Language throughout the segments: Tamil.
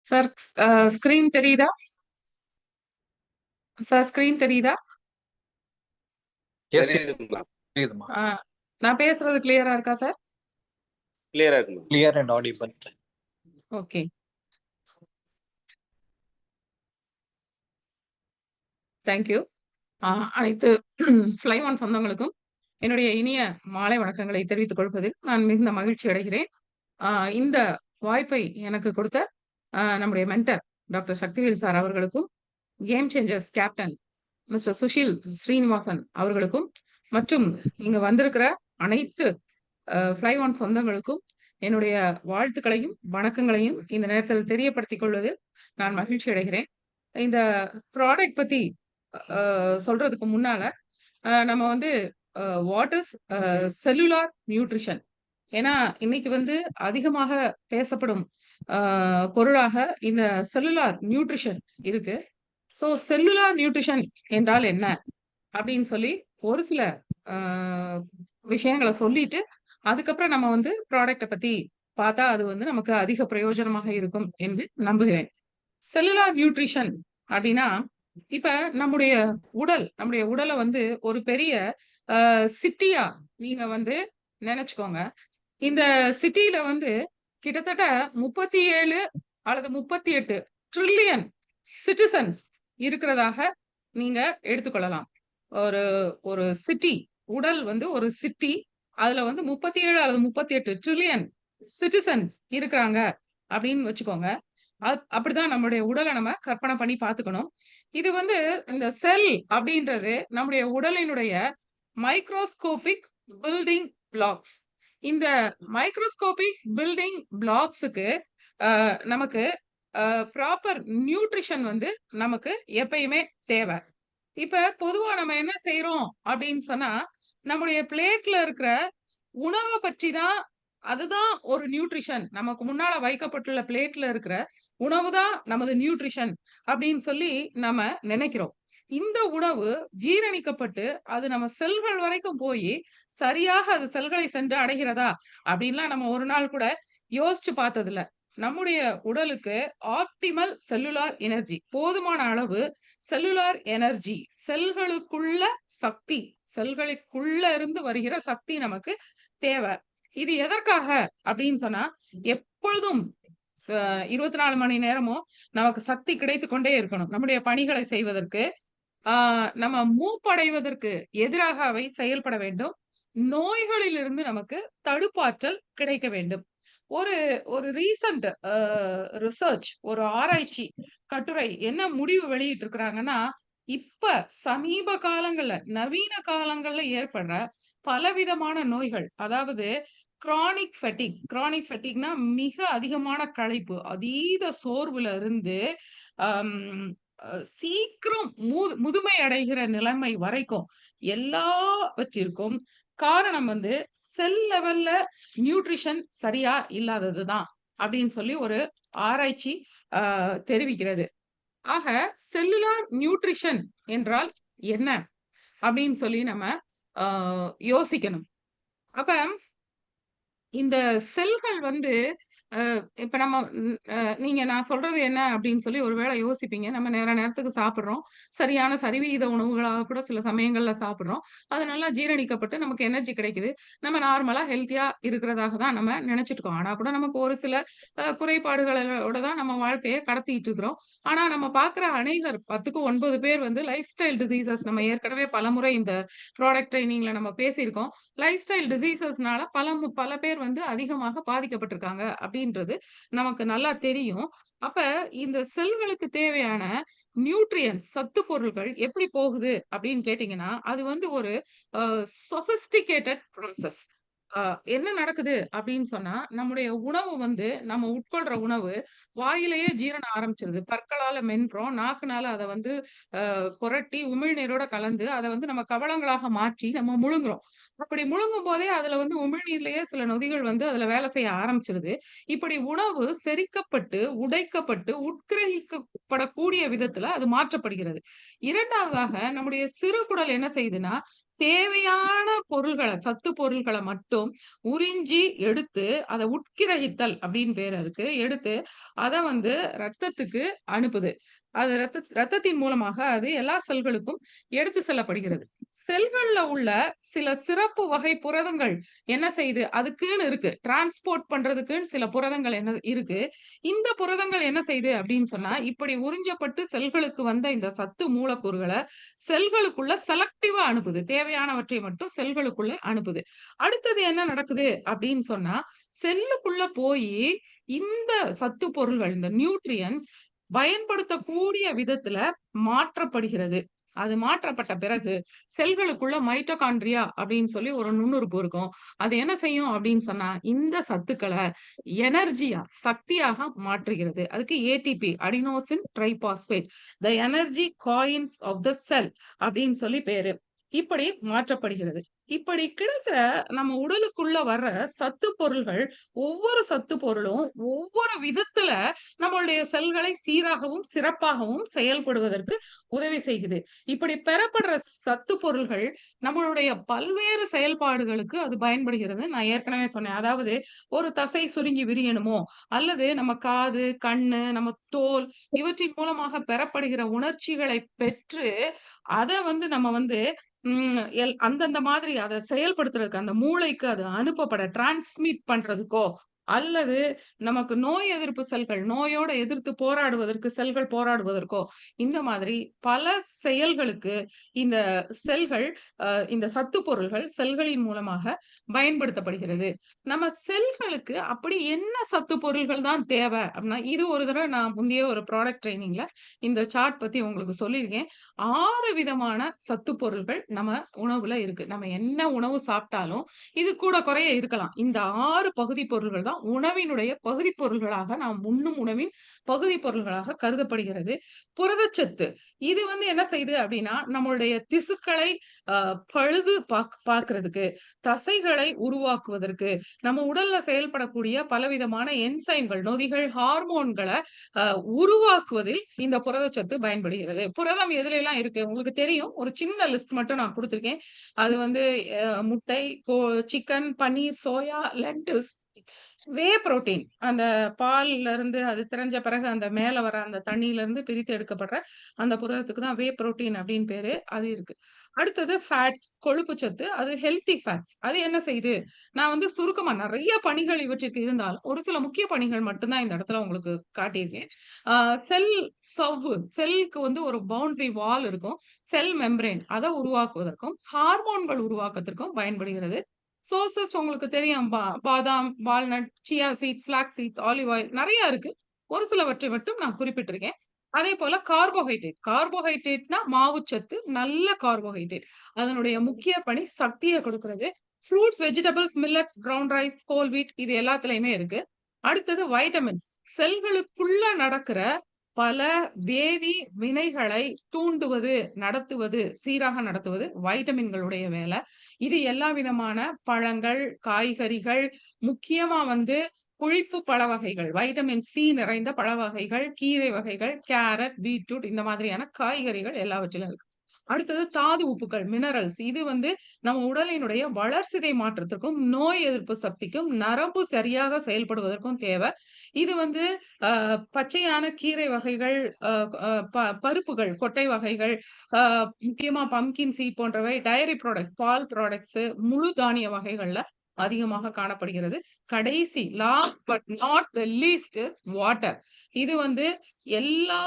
சார் ஸ்கிரீன் தெரியுதா? சார் ஸ்கிரீன் தெரியுதா? எஸ் தெரியுதுங்களா? புரியுதுமா. நான் பேசுறது கிளியரா இருக்கா சார்? கிளியரா இருக்குமா? Clear and audible. Okay. Thank you. அனைத்து ஃப்ளை ஒன் சொந்தங்களுக்கும் என்னுடைய இனிய மாலை வணக்கங்களை தெரிவித்துக் கொள்வதில் நான் மிகுந்த மகிழ்ச்சி அடைகிறேன். இந்த வாய்ப்பை எனக்கு கொடுத்த நம்முடைய மென்டர் டாக்டர் சக்திவேல் சார் அவர்களுக்கும், game changers captain mister Sushil Srinivasan அவர்களுக்கும், மற்றும் இங்க வந்திருக்கிற அனைத்து ஃப்ளை ஒன் சொந்தங்களுக்கும் என்னுடைய வாழ்த்துக்களையும் வணக்கங்களையும் இந்த நேரத்தில் தெரியப்படுத்திக் கொள்வதில் நான் மகிழ்ச்சி அடைகிறேன். இந்த ப்ராடக்ட் பத்தி சொல்றதுக்கு முன்னால நம்ம வந்து வாட் இஸ் செல்லுலார் நியூட்ரிஷன், ஏன்னா இன்னைக்கு வந்து அதிகமாக பேசப்படும் பொருளாக இந்த செல்லுலார் நியூட்ரிஷன் இருக்கு. ஸோ செல்லுலார் நியூட்ரிஷன் என்றால் என்ன அப்படின்னு சொல்லி ஒரு சில விஷயங்களை சொல்லிட்டு அதுக்கப்புறம் நம்ம வந்து ப்ராடக்டை பத்தி பார்த்தா அது வந்து நமக்கு அதிக பிரயோஜனமாக இருக்கும் என்று நம்புகிறேன். செல்லுலார் நியூட்ரிஷன் அப்படின்னா, இப்ப நம்முடைய உடலை வந்து ஒரு பெரிய சிட்டியா நீங்க வந்து நினைச்சுக்கோங்க. இந்த சிட்டியில வந்து கிட்டத்தட்ட 37 அல்லது 38 ட்ரில்லியன் சிட்டிசன்ஸ் இருக்கிறதாக நீங்க எடுத்துக்கொள்ளலாம். ஒரு ஒரு சிட்டி, உடல் வந்து ஒரு சிட்டி, அதுல வந்து 37 அல்லது 38 ட்ரில்லியன் சிட்டிசன்ஸ் இருக்கிறாங்க அப்படின்னு வச்சுக்கோங்க. அப்படிதான் நம்மளுடைய உடலை நம்ம கற்பனை பண்ணி பார்த்துக்கணும். இது வந்து இந்த செல் அப்படின்றது நம்முடைய உடலினுடைய மைக்ரோஸ்கோபிக் பில்டிங் பிளாக்ஸ். இந்த மைக்ரோஸ்கோபிக் பில்டிங் பிளாக்ஸுக்கு நமக்கு ப்ராப்பர் நியூட்ரிஷன் வந்து நமக்கு எப்பயுமே தேவை. இப்ப பொதுவா நம்ம என்ன செய்யறோம் அப்படின்னு சொன்னா, நம்முடைய பிளேட்ல இருக்கிற உணவை பற்றி தான், அதுதான் ஒரு நியூட்ரிஷன். நமக்கு முன்னால வைக்கப்பட்டுள்ள பிளேட்ல இருக்கிற உணவு தான் நமது நியூட்ரிஷன் அப்படின்னு சொல்லி நம்ம நினைக்கிறோம். இந்த உணவு ஜீரணிக்கப்பட்டு அது நம்ம செல்கள் வரைக்கும் போய் சரியாக அது செல்களை சென்று அடைகிறதா அப்படின்லாம் நம்ம ஒரு நாள் கூட யோசிச்சு பார்த்ததில்ல. நம்முடைய உடலுக்கு ஆப்டிமல் செல்லுலார் எனர்ஜி, போதுமான அளவு செல்லுலார் எனர்ஜி, செல்களுக்குள்ள சக்தி, செல்களுக்குள்ள இருந்து வருகிற சக்தி நமக்கு தேவை. இது எதற்காக அப்படின்னு சொன்னா, எப்பொழுதும் 24 மணி நேரமும் நமக்கு சக்தி கிடைத்து கொண்டே இருக்கணும். நம்முடைய பணிகளை செய்வதற்கு, நம்ம மூப்படைவதற்கு எதிராக அவை செயல்பட வேண்டும். நோய்களிலிருந்து நமக்கு தடுப்பாற்றல் கிடைக்க வேண்டும். ஒரு ஒரு ரீசன்ட் ரிசர்ச், ஒரு ஆராய்ச்சி கட்டுரை என்ன முடிவு வெளியிட்டு இருக்கிறாங்கன்னா, இப்ப சமீப காலங்கள்ல, நவீன காலங்கள்ல ஏற்படுற பலவிதமான நோய்கள், அதாவது கிரானிக் ஃபெட்டிக்னா மிக அதிகமான களைப்பு, அதீத சோர்வுல இருந்து சீக்கிரம் முதுமை அடைகிற நிலைமை வரைக்கும் எல்லாவற்றிற்கும் காரணம் வந்து செல் லெவல்ல நியூட்ரிஷன் சரியா இல்லாததுதான் அப்படின்னு சொல்லி ஒரு ஆராய்ச்சி தெரிவிக்கிறது. ஆக செல்லுலார் நியூட்ரிஷன் என்றால் என்ன அப்படின்னு சொல்லி நம்ம யோசிக்கணும். அப்ப இந்த செல்கள் வந்து இப்ப நம்ம நீங்க நான் சொல்றது என்ன அப்படின்னு சொல்லி ஒருவேளை யோசிப்பீங்க. நம்ம நேரத்துக்கு சாப்பிடுறோம். சரியான சரிவிகித உணவுகளாக கூட சில சமயங்கள்ல சாப்பிடுறோம். அது நல்லா ஜீரணிக்கப்பட்டு நமக்கு எனர்ஜி கிடைக்குது. நம்ம நார்மலா ஹெல்த்தியா இருக்கிறதாக தான் நம்ம நினைச்சிட்டு இருக்கோம். ஆனா கூட நமக்கு ஒரு சில குறைபாடுகளோட தான் நம்ம வாழ்க்கையை கடத்திட்டு இருக்கிறோம். ஆனா நம்ம பார்க்குற அநேகர் 10க்கு 9 பேர் வந்து லைஃப் ஸ்டைல் டிசீசஸ், நம்ம ஏற்கனவே பலமுறை இந்த ப்ராடக்ட் ட்ரைனிங்ல நம்ம பேசியிருக்கோம். லைஃப் ஸ்டைல் டிசீசஸ்னால பல பேர் வந்து அதிகமாக பாதிக்கப்பட்டிருக்காங்க அப்படின்றது நமக்கு நல்லா தெரியும். அப்ப இந்த செல்களுக்கு தேவையான நியூட்ரியன்ஸ், சத்து பொருட்கள் எப்படி போகுது அப்படின்னு கேட்டீங்கன்னா, அது வந்து ஒரு சொபிஸ்டிகேட்டட் ப்ராசஸ். என்ன நடக்குது அப்படின்னு சொன்னா, நம்முடைய உணவு வந்து நம்ம உட்கொள்ற உணவு வாயிலேயே ஜீரணம் ஆரம்பிச்சிருது. பற்களால மென்றோம், நாக்குனால அதை வந்து புரட்டி உமிழ்நீரோட கலந்து அதை வந்து நம்ம கவளங்களாக மாற்றி நம்ம முழுங்குறோம். அப்படி முழுங்கும் போதே அதுல வந்து உமிழ்நீர்லயே சில நொதிகள் வந்து அதுல வேலை செய்ய ஆரம்பிச்சிருது. இப்படி உணவு செரிக்கப்பட்டு, உடைக்கப்பட்டு, உட்கிரகிக்கப்படக்கூடிய விதத்துல அது மாற்றப்படுகிறது. இரண்டாவதாக நம்முடைய சிறுகுடல் என்ன செய்யுதுன்னா, தேவையான பொருள்கள, சத்து பொருள்கள மட்டும் உறிஞ்சி எடுத்து, அத உட்கிரகித்தல் அப்படின்னு பேரு அதுக்கு. எடுத்து அத வந்து ரத்தத்துக்கு அனுப்புது. அது ரத்தத்தின் மூலமாக அது எல்லா செல்களுக்கும் எடுத்து செல்லப்படுகிறது. செல்கள்ல உள்ள சில சிறப்பு வகை புரதங்கள் என்ன செய்யுது? அதுக்குன்னு இருக்கு. டிரான்ஸ்போர்ட் பண்றதுக்குன்னு சில புரதங்கள் என்ன இருக்கு. இந்த புரதங்கள் என்ன செய்யுது அப்படின்னு சொன்னா, இப்படி உறிஞ்சப்பட்டு செல்களுக்கு வந்த இந்த சத்து மூலக்கூறுகள செல்களுக்குள்ள செலக்டிவா அனுப்புது. தேவையானவற்றை மட்டும் செல்களுக்குள்ள அனுப்புது. அடுத்தது என்ன நடக்குது அப்படின்னு சொன்னா, செல்லுக்குள்ள போயி இந்த சத்து பொருள்கள், இந்த நியூட்ரியன்ட்ஸ் பயன்படுத்தக்கூடிய விதத்துல மாற்றப்படுகிறது. அது மாற்றப்பட்ட பிறகு செல்களுக்குள்ள மைட்டோகாண்ட்ரியா அப்படின்னு சொல்லி ஒரு நுண்ணுறுப்பு இருக்கும். அது என்ன செய்யும் அப்படின்னு சொன்னா, இந்த சத்துக்கள எனர்ஜியா, சக்தியாக மாற்றுகிறது. அதுக்கு ATP, adenosine triphosphate, the energy coins of the cell அப்படின்னு சொல்லி பேரு. இப்படி மாற்றப்படுகிறது. இப்படி கிடைக்கிற நம்ம உடலுக்குள்ள வர்ற சத்து பொருள்கள், ஒவ்வொரு சத்து பொருளும் ஒவ்வொரு விதத்துல நம்மளுடைய செல்களை சீராகவும், சிறப்பாகவும் செயல்படுவதற்கு உதவி செய்குது. இப்படி பெறப்படுற சத்து பொருள்கள் நம்மளுடைய பல்வேறு செயல்பாடுகளுக்கு அது பயன்படுகிறது. நான் ஏற்கனவே சொன்னேன். அதாவது ஒரு தசை சுருங்கி விரியணுமோ, அல்லது நம்ம காது, கண்ணு, நம்ம தோல் இவற்றின் மூலமாக பெறப்படுகிற உணர்ச்சிகளை பெற்று, அத வந்து நம்ம வந்து அந்தந்த மாதிரி அத செயல்படுத்துறதுக்கு, அந்த மூளைக்கு அது அனுப்பப்பட டிரான்ஸ்மிட் பண்றதுக்கோ, அல்லது நமக்கு நோய் எதிர்ப்பு செல்கள், நோயோட எதிர்த்து போராடுவதற்கு செல்கள் போராடுவதற்கோ, இந்த மாதிரி பல செயல்களுக்கு இந்த செல்கள் இந்த சத்து பொருள்கள் செல்களின் மூலமாக பயன்படுத்தப்படுகிறது. நம்ம செல்களுக்கு அப்படி என்ன சத்து பொருள்கள் தான் தேவை அப்படின்னா, இது ஒரு தடவ நான் முந்தைய ஒரு ப்ராடக்ட் ட்ரெய்னிங்ல இந்த சார்ட் பத்தி உங்களுக்கு சொல்லியிருக்கேன். 6 விதமான சத்து பொருள்கள் நம்ம உணவுல இருக்கு. நம்ம என்ன உணவு சாப்பிட்டாலும், இது கூட குறைய இருக்கலாம். இந்த 6 பகுதி பொருள்கள் தான் உணவினுடைய பகுதி பொருள்களாக நாம் உண்ணும் உணவின் பகுதி பொருள்களாக கருதப்படுகிறது. புரதச்சத்து. இது வந்து என்ன செய்யுது அப்படின்னா, நம்மளுடைய திசுக்களை பழுது பார்க்கிறதுக்கு, தசைகளை உருவாக்குவதற்கு, நம்ம உடல்ல செயல்படக்கூடிய பலவிதமான என்சைம்கள், நொதிகள், ஹார்மோன்கள உருவாக்குவதில் இந்த புரதச்சத்து பயன்படுகிறது. புரதம் எதுலலாம் இருக்கு? உங்களுக்கு தெரியும். ஒரு சின்ன லிஸ்ட் மட்டும் நான் குடுத்திருக்கேன். அது வந்து முட்டை, சிக்கன், பன்னீர், சோயா, லென்டில்ஸ், வே புரோட்டீன். அந்த பால்ல இருந்து அது திரஞ்ச பிறகு அந்த மேல வர அந்த தண்ணீல இருந்து பிரித்து எடுக்கப்படுற அந்த புரதத்துக்கு தான் வே புரோட்டீன் அப்படின்னு பேரு. அது இருக்கு. அடுத்தது ஃபேட்ஸ், கொழுப்பு சத்து. அது ஹெல்த்தி ஃபேட்ஸ். அது என்ன செய்யுது? நான் வந்து சுருக்கமா நெறைய பணிகள் இவற்றிற்கு இருந்தாலும், ஒரு சில முக்கிய பணிகள் மட்டும் தான் இந்த இடத்துல உங்களுக்கு காட்டியிருக்கேன். ஆ செல் சவ்வு, செல்லுக்கு வந்து ஒரு பவுண்டரி வால் இருக்கும். செல் மெம்பரேன் அத உருவாக்குவதற்கும், ஹார்மோன்கள் உருவாக்கத்திற்கும் பயன்படுகிறது. சோர்சஸ் உங்களுக்கு தெரியும். பாதாம், walnut, chia seeds, flax seeds, olive oil நெறைய இருக்கு. ஒரு சிலவற்றை மட்டும் நான் குறிப்பிட்டிருக்கேன். அதேபோல கார்போஹைட்ரேட். கார்போஹைட்ரேட்னா மாவுச்சத்து, நல்ல கார்போஹைட்ரேட். அதனுடைய முக்கிய பணி சக்திய கொடுக்கிறது. Fruits, vegetables, millets, brown rice, whole wheat இது எல்லாத்துலயுமே இருக்கு. அடுத்தது வைட்டமின்ஸ். செல்களுக்குள்ள நடக்கிற பல வேதி வினைகளை தூண்டுவது, நடத்துவது, சீராக நடத்துவது வைட்டமின்களுடைய வேலை. இது எல்லா விதமான பழங்கள், காய்கறிகள், முக்கியமா வந்து புளிப்பு பழ வகைகள், வைட்டமின் சி நிறைந்த பழ வகைகள், கீரை வகைகள், கேரட், பீட்ரூட் இந்த மாதிரியான காய்கறிகள் எல்லாவற்றிலும் இருக்கு. அடுத்தது தாது உப்புக்கள், மினரல்ஸ். இது வந்து நம்ம உடலினுடைய வளர்சிதை மாற்றத்திற்கும், நோய் எதிர்ப்பு சக்திக்கும், நரம்பு சரியாக செயல்படுவதற்கும் தேவை. இது வந்து பச்சையான கீரை வகைகள், அ அ பருப்புகள், கொட்டை வகைகள், அ முக்கியமா பம்கின் சீட் போன்றவை, டைரி ப்ராடக்ட், பால் ப்ராடக்ட்ஸ், முழு தானிய வகைகள்ல அதிகமாக காணப்படுகிறது. கடைசி last but not the least is water. இது வந்து எல்லா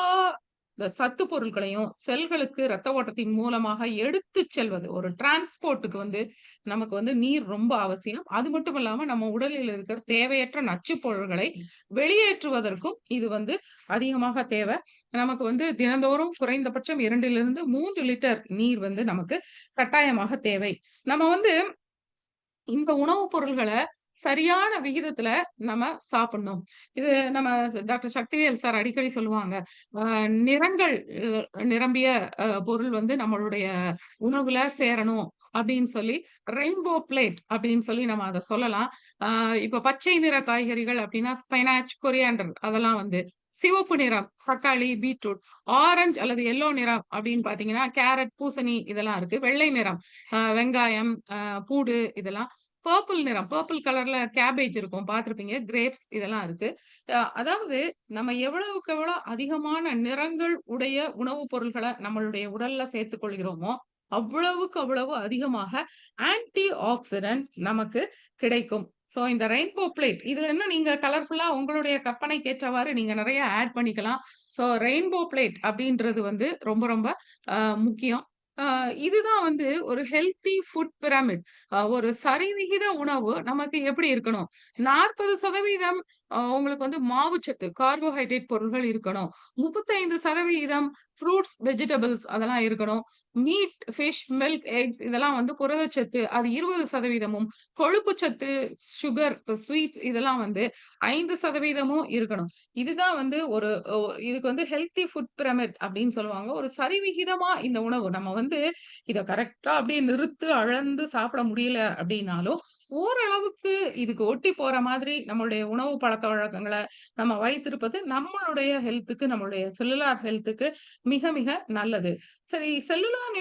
இந்த சத்து பொருட்களையும் செல்களுக்கு ரத்த ஓட்டத்தின் மூலமாக எடுத்துச் செல்வது. ஒரு டிரான்ஸ்போர்ட்க்கு வந்து நமக்கு வந்து நீர் ரொம்ப அவசியம். அது மட்டும் இல்லாம நம்ம உடலில் இருக்கிற தேவையற்ற நச்சுப் பொருள்களை வெளியேற்றுவதற்கும் இது வந்து அதிகமாக தேவை. நமக்கு வந்து தினந்தோறும் குறைந்தபட்சம் 2லிருந்து 3 லிட்டர் நீர் வந்து நமக்கு கட்டாயமாக தேவை. நம்ம வந்து இந்த உணவுப் பொருள்கள சரியான விகிதத்துல நம்ம சாப்பிடணும். இது நம்ம டாக்டர் சக்திவேல் சார் அடிக்கடி சொல்லுவாங்க. அ நிறங்கள் நிரம்பிய பொருள் வந்து நம்மளுடைய உணவுல சேரணும் அப்படின்னு சொல்லி, ரெயின்போ பிளேட் அப்படின்னு சொல்லி நம்ம அத சொல்லலாம். இப்ப பச்சை நிற காய்கறிகள் அப்படின்னா ஸ்பினாச், கொரியாண்டர் அதெல்லாம் வந்து சிவப்பு நிறம் தக்காளி, பீட்ரூட். ஆரஞ்சு அல்லது எல்லோ நிறம் அப்படின்னு பார்த்தீங்கன்னா, கேரட், பூசணி இதெல்லாம் இருக்கு. வெள்ளை நிறம் வெங்காயம், பூடு இதெல்லாம். பர்பிள் நிறம், பர்பிள் கலர்ல கேபேஜ் இருக்கும் பார்த்திருப்பீங்க. கிரேப்ஸ் இதெல்லாம் இருக்கு. அதாவது நம்ம எவ்வளவுக்கு எவ்வளோ அதிகமான நிறங்கள் உடைய உணவுப் பொருள்கள நம்மளுடைய உடல்ல சேர்த்துக் கொள்கிறோமோ, அவ்வளவுக்கு அவ்வளவு அதிகமாக ஆன்டி ஆக்ஸிடன்ட்ஸ் நமக்கு கிடைக்கும். ஸோ இந்த ரெயின்போ பிளேட் இதுல இன்னும் நீங்க கலர்ஃபுல்லா உங்களுடைய கற்பனைக்கேற்றவாறு நீங்க நெறைய ஆட் பண்ணிக்கலாம். ஸோ ரெயின்போ பிளேட் அப்படின்றது வந்து ரொம்ப ரொம்ப முக்கியம். அ இதுதான் வந்து ஒரு ஹெல்த்தி ஃபுட் பிரமிட். ஒரு சரிவிகித உணவு நமக்கு எப்படி இருக்கணும்? 40% உங்களுக்கு வந்து மாவுச்சத்து, கார்போஹைட்ரேட் பொருள்கள் இருக்கணும். 35% ஃப்ரூட்ஸ், வெஜிடபிள்ஸ் அதெல்லாம் இருக்கணும். மீட், ஃபிஷ், மில்க், எக்ஸ் இதெல்லாம் வந்து புரதச்சத்து அது 20%ம், கொழுப்புச்சத்து, சுகர், ஸ்வீட்ஸ் இதெல்லாம் வந்து 5%மும் இருக்கணும். இதுதான் வந்து ஒரு இதுக்கு வந்து ஹெல்த்தி ஃபுட் பிரமிட் அப்படின்னு சொல்லுவாங்க. ஒரு சரிவிகிதமா இந்த உணவு நம்ம வந்து இத கரெக்ட்டா அப்படியே நிறுத்து அளந்து சாப்பிட முடியல அப்படின்னாலும், ஓரளவுக்கு இதுக்கு ஒட்டி போற மாதிரி நம்மளுடைய உணவு பழக்கவழக்கங்கள நம்ம வைத்திருப்பது நம்மளுடைய ஹெல்த்துக்கு, நம்மளுடைய செல்லுலார் ஹெல்த்துக்கு மிக மிக நல்லது. சரி செல்லுலார்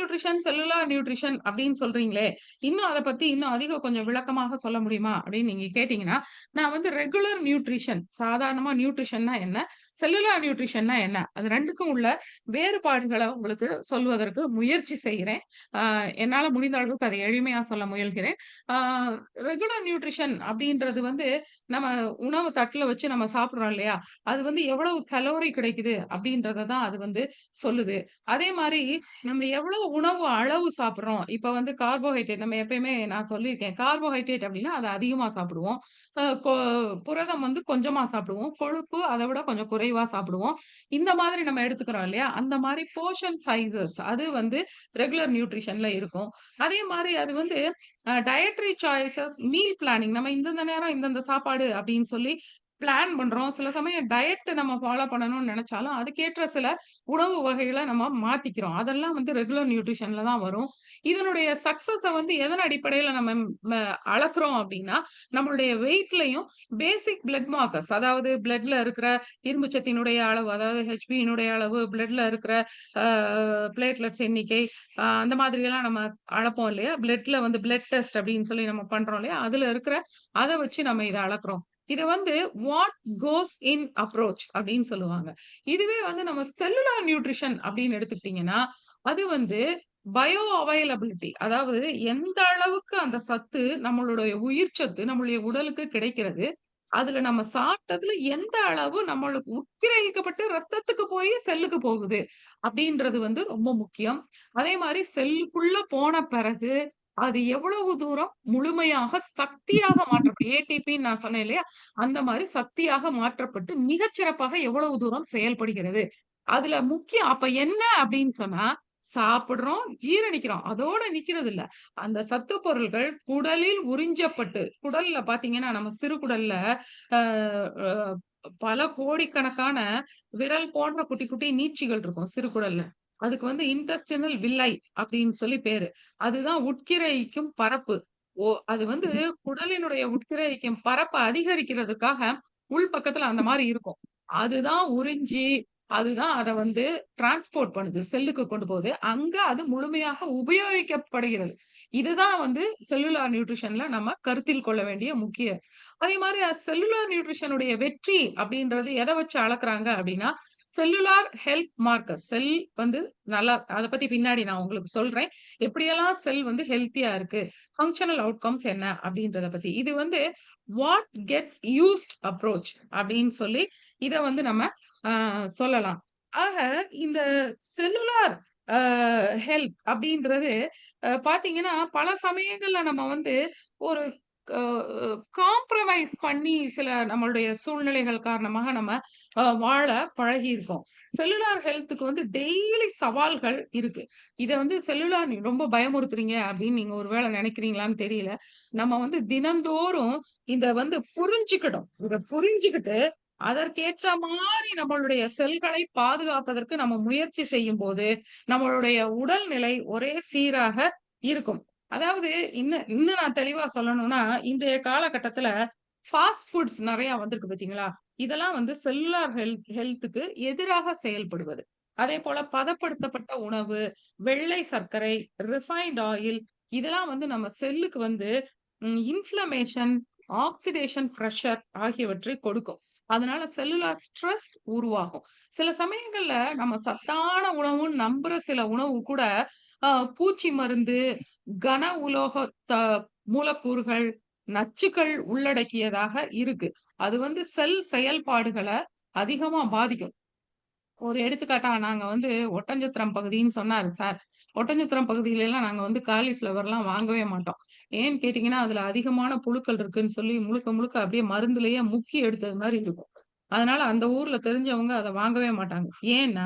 நியூட்ரிஷன் அப்படின்னு சொல்றீங்களே, இன்னும் அத பத்தி இன்னும் அதிக கொஞ்சம் விளக்கமாக சொல்ல முடியுமா? அப்படின்னு நீங்க கேட்டீங்கன்னா, நான் வந்து ரெகுலர் நியூட்ரிஷன் சாதாரணமா நியூட்ரிஷன்னா என்ன? செல்லுலார் நியூட்ரிஷன்னா என்ன? அது 2க்கும் உள்ள வேறுபாடுகள உங்களுக்கு சொல்வதற்கு முயற்சி செய்கிறேன். அ என்னால முடிந்த அளவுக்கு அதை எளிமையா சொல்ல முயல்கிறேன். ஆ ரெகுலர் நியூட்ரிஷன் அப்படின்றது வந்து நம்ம உணவு தட்டுல வச்சு நம்ம சாப்பிடுறோம் இல்லையா? அது வந்து எவ்வளவு கலோரி கிடைக்குது அப்படின்றத தான் அது வந்து சொல்லுது. அதே மாரி நம்ம எவ்வளவு உணவு அளவு சாப்பிடுறோம். இப்ப வந்து கார்போஹைட்ரேட் நம்ம எப்பயுமே நான் சொல்லியிருக்கேன். கார்போஹைட்ரேட் அப்படின்னா அத அதிகமா சாப்பிடுவோம். அ கொ புரதம் வந்து கொஞ்சமா சாப்பிடுவோம். கொழுப்பு அத விட கொஞ்சம் குறைவா சாப்பிடுவோம். இந்த மாதிரி நம்ம எடுத்துக்கிறோம் இல்லையா? அந்த மாரி போர்ஷன் சைஸஸ் அது வந்து ரெகுலர் நியூட்ரிஷன்ல இருக்கும். அதே மாரி அது வந்து டயட்ரி சாய்ஸஸ், மீல் பிளானிங் நம்ம இந்தந்த நேரம் இந்தந்த சாப்பாடு அப்படின்னு சொல்லி பிளான் பண்றோம். சில சமயம் டயட் நம்ம ஃபாலோ பண்ணணும்னு நெனச்சாலும், அதுக்கேற்ற சில உணவு வகைகள நம்ம மாத்திக்கிறோம். அதெல்லாம் வந்து ரெகுலர் நியூட்ரிஷன்ல தான் வரும். இதனுடைய சக்சஸ வந்து எதன் அடிப்படையில நம்ம அளக்குறோம் அப்படின்னா, நம்மளுடைய வெயிட்லயும் பேசிக் பிளட் மார்க்கர்ஸ் அதாவது பிளட்ல இருக்கிற இரும்பு சத்தினுடைய அளவு, அதாவது ஹெச்பியினுடைய அளவு, பிளட்ல இருக்கிற அ பிளேட்லெட்ஸ் எண்ணிக்கை, அந்த மாதிரியெல்லாம் நம்ம அளப்போம் இல்லையா? பிளட்ல வந்து பிளட் டெஸ்ட் அப்படின்னு சொல்லி நம்ம பண்றோம் இல்லையா? அதுல இருக்கிற அத வச்சு நம்ம இத அளக்குறோம். இத வந்து வாட் கோஸ் இன் அப்ரோச் அப்படின்னு சொல்லுவாங்க. இதுவே வந்து நம்ம செல்லுலார் நியூட்ரிஷன் அப்படின்னு எடுத்துக்கிட்டீங்கன்னா, அது வந்து பயோ அவைலபிலிட்டி அதாவது எந்த அளவுக்கு அந்த சத்து நம்மளுடைய உயிர் சத்து நம்மளுடைய உடலுக்கு கிடைக்கிறது. அதுல நம்ம சாப்பிட்டதுல எந்த அளவு நம்மளுக்கு உட்கிரகிக்கப்பட்டு ரத்தத்துக்கு போய் செல்லுக்கு போகுது அப்படின்றது வந்து ரொம்ப முக்கியம். அதே மாரி செல்லுக்குள்ள போன பிறகு அது எவ்வளவு தூரம் முழுமையாக சக்தியாக மாற்றப்படும். ஏடிபின்னு நான் சொன்னேன் இல்லையா? அந்த மாரி சக்தியாக மாற்றப்பட்டு மிகச்சிறப்பாக எவ்வளவு தூரம் செயல்படுகிறது. அதுல முக்கியம் அப்ப என்ன அப்படின்னு சொன்னா, சாப்பிடுறோம், ஜீரணிக்கிறோம். அதோட நிக்கிறது இல்ல. அந்த சத்து பொருள்கள் குடலில் உறிஞ்சப்பட்டு, குடல்ல பார்த்தீங்கன்னா, நம்ம சிறுகுடல்ல அ அ பல கோடிக்கணக்கான விரல் போன்ற குட்டி, குட்டி நீட்சிகள் இருக்கும் சிறுகுடல்ல. அதுக்கு வந்து இன்டெஸ்டினல் வில்லை அப்படின்னு சொல்லி பேரு. அதுதான் உட்கிரகிக்கும் பரப்பு. அது வந்து குடலினுடைய உட்கிரகிக்கும் பரப்ப அதிகரிக்கிறதுக்காக உள் பக்கத்துல அந்த மாரி இருக்கும். அதுதான் உறிஞ்சி, அதுதான் அத வந்து டிரான்ஸ்போர்ட் பண்ணுது. செல்லுக்கு கொண்டு போகுது. அங்க அது முழுமையாக உபயோகிக்கப்படுகிறது. இதுதான் வந்து செல்லுலார் நியூட்ரிஷன்ல நம்ம கருத்தில் கொள்ள வேண்டிய முக்கிய அதே மாரி செல்லுலார் நியூட்ரிஷனுடைய வெற்றி அப்படின்றது எத வச்சு அளக்குறாங்க அப்படின்னா, செல்லுலார் ஹெல்த் மார்க்கர். செல் வந்து நல்லா அத பத்தி பின்னாடி நான் உங்களுக்கு சொல்றேன். எப்படியெல்லாம் செல் வந்து ஹெல்த்தியா இருக்கு. ஃபங்ஷனல் அவுட்கம்ஸ் என்ன அப்படின்றத பத்தி. இது வந்து வாட் கெட்ஸ் யூஸ்ட் அப்ரோச் அப்படின்னு சொல்லி இத வந்து நம்ம சொல்லலாம். ஆக இந்த செல்லுலார் அ ஹெல்த் அப்படின்றது பார்த்தீங்கன்னா, பல சமயங்கள்ல நம்ம வந்து ஒரு க காம்ப்ரமைஸ் பண்ணி சில நம்மளுடைய சூழ்நிலைகள் காரணமாக நம்ம வாழ பழகியிருக்கோம். செல்லுலார் ஹெல்த்துக்கு வந்து டெய்லி சவால்கள் இருக்கு. இத வந்து செல்லுலார் நீ ரொம்ப பயமுறுத்துறீங்க அப்படின்னு நீங்க ஒரு வேள நினைக்கிறீங்களான்னு தெரியல. நம்ம வந்து தினந்தோறும் இத வந்து புரிஞ்சுக்கணும். இத புரிஞ்சுகிட்டு அதற்கேற்ற மாரி நம்மளுடைய செல்களை பாதுகாப்பதற்கு நம்ம முயற்சி செய்யும்போது, நம்மளுடைய உடல்நிலை ஒரே சீராக இருக்கும். அதாவது இன்னும் இன்னும் நான் தெளிவா சொல்லணும்னா, இன்றைய காலகட்டத்தில ஃபாஸ்ட் ஃபுட்ஸ் நெறையா வந்திருக்கு பார்த்தீங்களா? இதெல்லாம் வந்து செல்லுலார் ஹெல்த்துக்கு எதிராக செயல்படுவது. அதேபோல பதப்படுத்தப்பட்ட உணவு, வெள்ளை சர்க்கரை, ரிஃபைன்ட் ஆயில் இதெல்லாம் வந்து நம்ம செல்லுக்கு வந்து இன்ஃப்ளமேஷன், ஆக்சிடேஷன் பிரஷர் ஆகியவற்றை கொடுக்கும். அதனால செல்லுலார் ஸ்ட்ரெஸ் உருவாகும். சில சமயங்கள்ல நம்ம சத்தான உணவுன்னு நம்புற சில உணவு கூட அ பூச்சி மருந்து, கன உலோக த மூலக்கூறுகள், நச்சுக்கள் உள்ளடக்கியதாக இருக்கு. அது வந்து செல் செயல்பாடுகள அதிகமா பாதிக்கும். ஒரு எடுத்துக்காட்டா நாங்க வந்து ஒட்டஞ்சத்திரம் பகுதின்னு சொன்னாரு சார். ஒட்டஞ்சத்திரம் பகுதியிலலாம் நாங்க வந்து காலிஃப்ளவர்லாம் வாங்கவே மாட்டோம். ஏன்னு கேட்டீங்கன்னா, அதுல அதிகமான புழுக்கள் இருக்குன்னு சொல்லி முழுக்க முழுக்க அப்படியே மருந்துலயே முக்கி எடுத்தது மாரி இருக்கும். அதனால அந்த ஊர்ல தெரிஞ்சவங்க அத வாங்கவே மாட்டாங்க. ஏன்னா,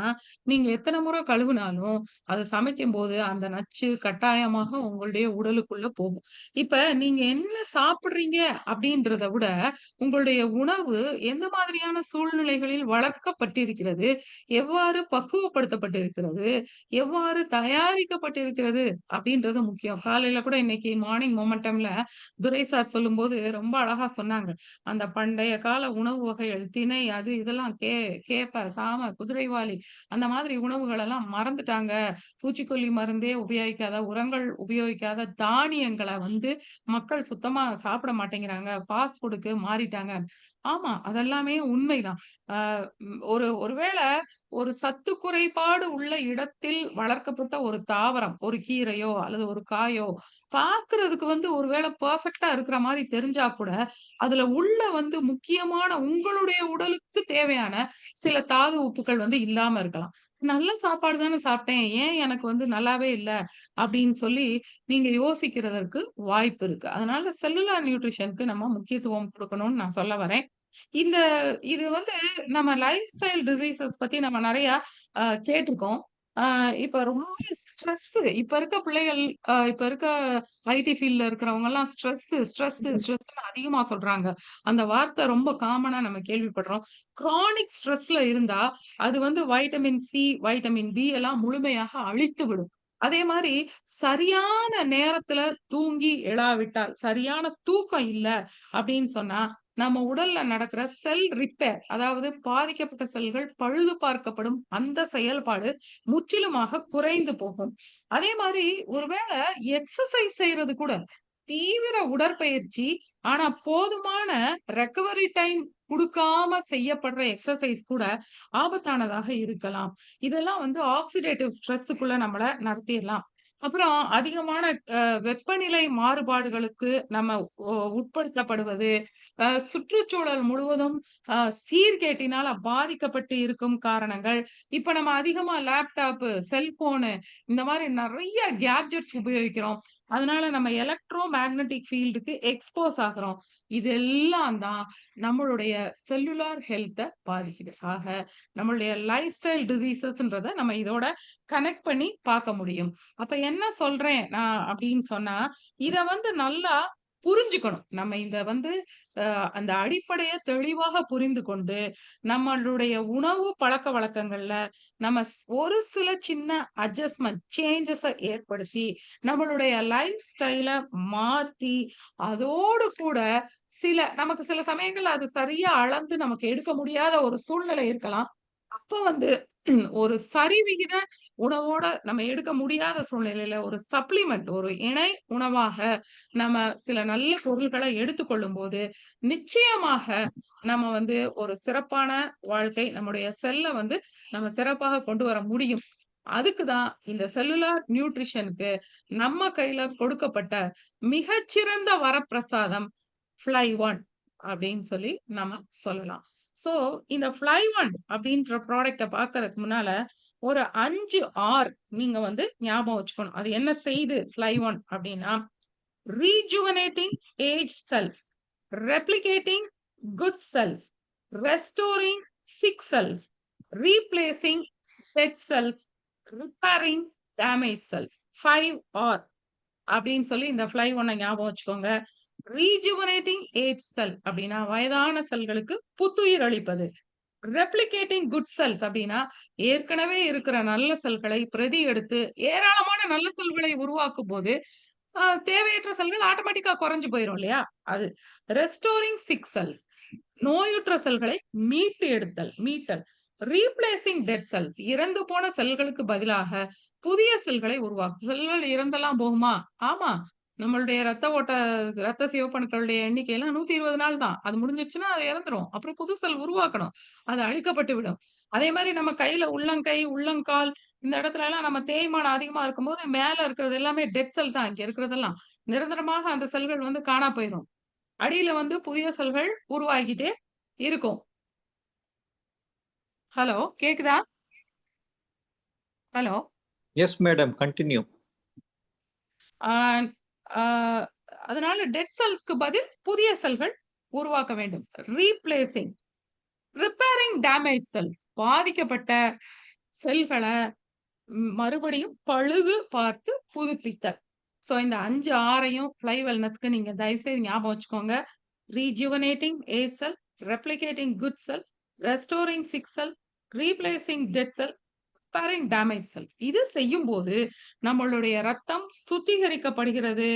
நீங்க எத்தன முறை கழுவுனாலும், அத சமைக்கும்போது அந்த நச்சு கட்டாயமாக உங்களுடைய உடலுக்குள்ள போகும். இப்ப நீங்க என்ன சாப்பிடுறீங்க அப்படின்றத விட, உங்களுடைய உணவு எந்த மாதிரியான சூழ்நிலைகளில் வளர்க்கப்பட்டிருக்கிறது? எவ்வாறு பக்குவப்படுத்தப்பட்டிருக்கிறது? எவ்வாறு தயாரிக்கப்பட்டிருக்கிறது? அப்படின்றது முக்கியம். காலையில கூட இன்னைக்கு மார்னிங் மொமெண்டம்ல துரை சார் சொல்லும்போது ரொம்ப அழகா சொன்னாங்க. அந்த பண்டைய கால உணவு வகைகள், திணை அது இதெல்லாம் கேப்ப, சாம, குதிரைவாலி அந்த மாதிரி உணவுகள் எல்லாம் மறந்துட்டாங்க. பூச்சிக்கொல்லி மருந்தே உபயோகிக்காத, உரங்கள் உபயோகிக்காத தானியங்கள வந்து மக்கள் சுத்தமா சாப்பிட மாட்டேங்கிறாங்க. ஃபாஸ்ட் ஃபுட்க்கு மாறிட்டாங்க. ஆமா, அதெல்லாமே உண்மைதான். அ ஒருவேள ஒரு சத்து குறைபாடு உள்ள இடத்தில் வளர்க்கப்பட்ட ஒரு தாவரம், ஒரு கீரையோ அல்லது ஒரு காயோ, பார்க்கிறதுக்கு வந்து ஒருவேள பெர்ஃபெக்ட்டா இருக்கிற மாரி தெரிஞ்சா கூட, அதுல உள்ள வந்து முக்கியமான உங்களுடைய உடலுக்கு தேவையான சில தாது உப்புக்கள் வந்து இல்லாம இருக்கலாம். நல்ல சாப்பாடு தானே சாப்பிட்டேன். ஏன் எனக்கு வந்து நல்லாவே இல்ல? அப்படின்னு சொல்லி நீங்க யோசிக்கிறதற்கு வாய்ப்பு இருக்கு. அதனால செல்லுலார் நியூட்ரிஷனுக்கு நம்ம முக்கியத்துவம் குடுக்கணும்னு நான் சொல்ல வரேன். இந்த இது வந்து நம்ம லைஃப் ஸ்டைல் டிசீசஸ் பத்தி நம்ம நெறைய கேட்டுருக்கோம். அ இப்ப ரொம்ப ஸ்ட்ரெஸ் இப்ப இருக்க பிள்ளைகள் இப்ப இருக்க ஐடி ஃபீல்ட்ல இருக்கிறவங்கலாம் ஸ்ட்ரெஸ்ன்னு அதிகமா சொல்றாங்க. அந்த வார்த்தை ரொம்ப காமனா நம்ம கேள்விப்படுறோம். கிரானிக் ஸ்ட்ரெஸ்ல இருந்தா, அது வந்து வைட்டமின் சி, வைட்டமின் பி எல்லாம் முழுமையாக அழித்து விடும். அதே மாரி சரியான நேரத்துல தூங்கி எழாவிட்டால், சரியான தூக்கம் இல்ல அப்படின்னு சொன்னா, நம்ம உடல்ல நடக்கிற செல் ரிப்பேர் அதாவது பாதிக்கப்பட்ட செல்கள் பழுது பார்க்கப்படும் அந்த செயல்பாடு முற்றிலுமாக குறைந்து போகும். அதே மாதிரி ஒருவேளை எக்ஸர்சைஸ் செய்யறது கூட தீவிர உடற்பயிற்சி ஆனா போதுமான ரெக்கவரி டைம் குடுக்காம செய்யப்படுற எக்ஸர்சைஸ் கூட ஆபத்தானதாக இருக்கலாம். இதெல்லாம் வந்து ஆக்சிடேட்டிவ் ஸ்ட்ரெஸ்ஸுக்குள்ள நம்மள நடத்திறலாம். அப்புறம் அதிகமான வெப்பநிலை மாறுபாடுகளுக்கு நம்ம உட்படுத்தப்படுவது, சுற்றுச்சூழல் முழுவதும் சீர்கேட்டினால பாதிக்கப்பட்டு இருக்கும் காரணங்கள். இப்ப நம்ம அதிகமா லேப்டாப்பு, செல்போனு இந்த மாரி நெறைய கேட்ஜெட்ஸ் உபயோகிக்கிறோம். அதனால நம்ம எலக்ட்ரோ மேக்னெட்டிக் ஃபீல்டுக்கு எக்ஸ்போஸ் ஆகுறோம். இதெல்லாம் தான் நம்மளுடைய செல்லுலார் ஹெல்த்த பாதிக்குது. ஆக நம்மளுடைய லைஃப் ஸ்டைல் டிசீசஸ்ன்றத நம்ம இதோட கனெக்ட் பண்ணி பார்க்க முடியும். அப்ப என்ன சொல்றேன் நான் அப்படின்னு சொன்னா, இத வந்து நல்லா புரிஞ்சுக்கணும். நம்ம இத வந்து அந்த அடிப்படைய தெளிவாக புரிந்து கொண்டு, நம்மளுடைய உணவு பழக்கவழக்கங்கள்ல நம்ம ஒரு சில சின்ன அட்ஜஸ்ட்மென்ட், சேஞ்சஸ ஏற்படுத்தி, நம்மளுடைய லைஃப் ஸ்டைல மாத்தி, அதோடு கூட நமக்கு சில சமயங்கள்ல அது சரியா அளந்து நமக்கு எடுக்க முடியாத ஒரு சூழ்நிலை இருக்கலாம். அப்ப வந்து ஒரு சரிவிகித உணவோட நம்ம எடுக்க முடியாத சூழ்நிலையில ஒரு சப்ளிமெண்ட் ஒரு இணை உணவாக நம்ம சில நல்ல பொருள்கள எடுத்துக்கொள்ளும்போது, நிச்சயமாக நம்ம வந்து ஒரு சிறப்பான வாழ்க்கை, நம்முடைய செல்ல வந்து நம்ம சிறப்பாக கொண்டு வர முடியும். அதுக்கு தான் இந்த செல்லுலார் நியூட்ரிஷனுக்கு நம்ம கையில கொடுக்கப்பட்ட மிகச்சிறந்த வரப்பிரசாதம் ஃப்ளை ஒன் அப்படின்னு சொல்லி நம்ம சொல்லலாம். சோ இந்த ஃப்ளை ஒன் அப்படின்ற ப்ராடக்ட்ட பார்க்கறதுக்கு முன்னால ஒரு 5 ஆர் நீங்க வந்து ஞாபகம் வச்சுக்கணும். அது என்ன செய்யுது ஃப்ளை ஒன் அப்படின்னா, rejuvenating aged cells, replicating good cells, restoring sick cells, replacing dead cells, repairing damaged cells. 5 R அப்படின்னு சொல்லி இந்த ஃப்ளை ஒன்ன ஞாபகம் வச்சுக்கோங்க. ரீஜுவனேட்டிங் ஏஜ் செல் அப்படின்னா வயதான செல்களுக்கு புத்துயிர் அளிப்பது. ரெப்ளிகேட்டிங் குட் செல்ஸ் அப்படின்னா ஏற்கனவே இருக்கிற நல்ல செல்களை பிரதி எடுத்து ஏராளமான நல்ல செல்களை உருவாக்கும் போது தேவையற்ற செல்கள் ஆட்டோமேட்டிக்கா குறைஞ்சு போயிரும் இல்லையா? அது. Restoring sick cells. நோயுற்ற செல்களை மீட்டல். Replacing dead cells. இறந்து போன செல்களுக்கு பதிலாக புதிய செல்களை உருவாக்கும். செல்கள் இறந்தெல்லாம் போகுமா? ஆமா. நம்மளுடைய ரத்த சிவப்பணுக்களுடைய எண்ணிக்கைலாம் 120 நாள் தான். அது முடிஞ்சிருச்சுன்னா அது இறந்துரும். அப்புறம் புது செல் உருவாக்கணும். அது அழிக்கப்பட்டு விடும். அதே மாரி நம்ம கையில உள்ளங்கை, உள்ளங்கால் இந்த இடத்துலலாம் நம்ம தேய்மானம் அதிகமா இருக்கும்போது, மேல இருக்கிறது எல்லாமே டெட் செல் தான். இங்க இருக்கிறதெல்லாம். நிரந்தரமாக அந்த செல்கள் வந்து காணா போயிரும். அடியில வந்து புதிய செல்கள் உருவாகிட்டே இருக்கும். ஹலோ கேக்குதா? ஹலோ. Yes, madam. Continue. ஆ ஆ அதனால டெட் செல்ஸ்க்கு பதில் புதிய செல்கள் உருவாக்க வேண்டும். Replacing, repairing damage cells. பாதிக்கப்பட்ட செல்கள மறுபடியும் பழுது பார்த்து புதுப்பித்தல். சோ இந்த 5, 6யும் ஃப்ளை வெல்னஸ்க்கு நீங்க தயவுசெய்து ஞாபகம் வச்சுக்கோங்க. Rejuvenating a cell, replicating good cell, restoring sick cell, replacing dead cell, repairing damage cell. இது செய்யும்போது நம்மளுடைய ரத்தம் சுத்திகரிக்கப்படுகிறது.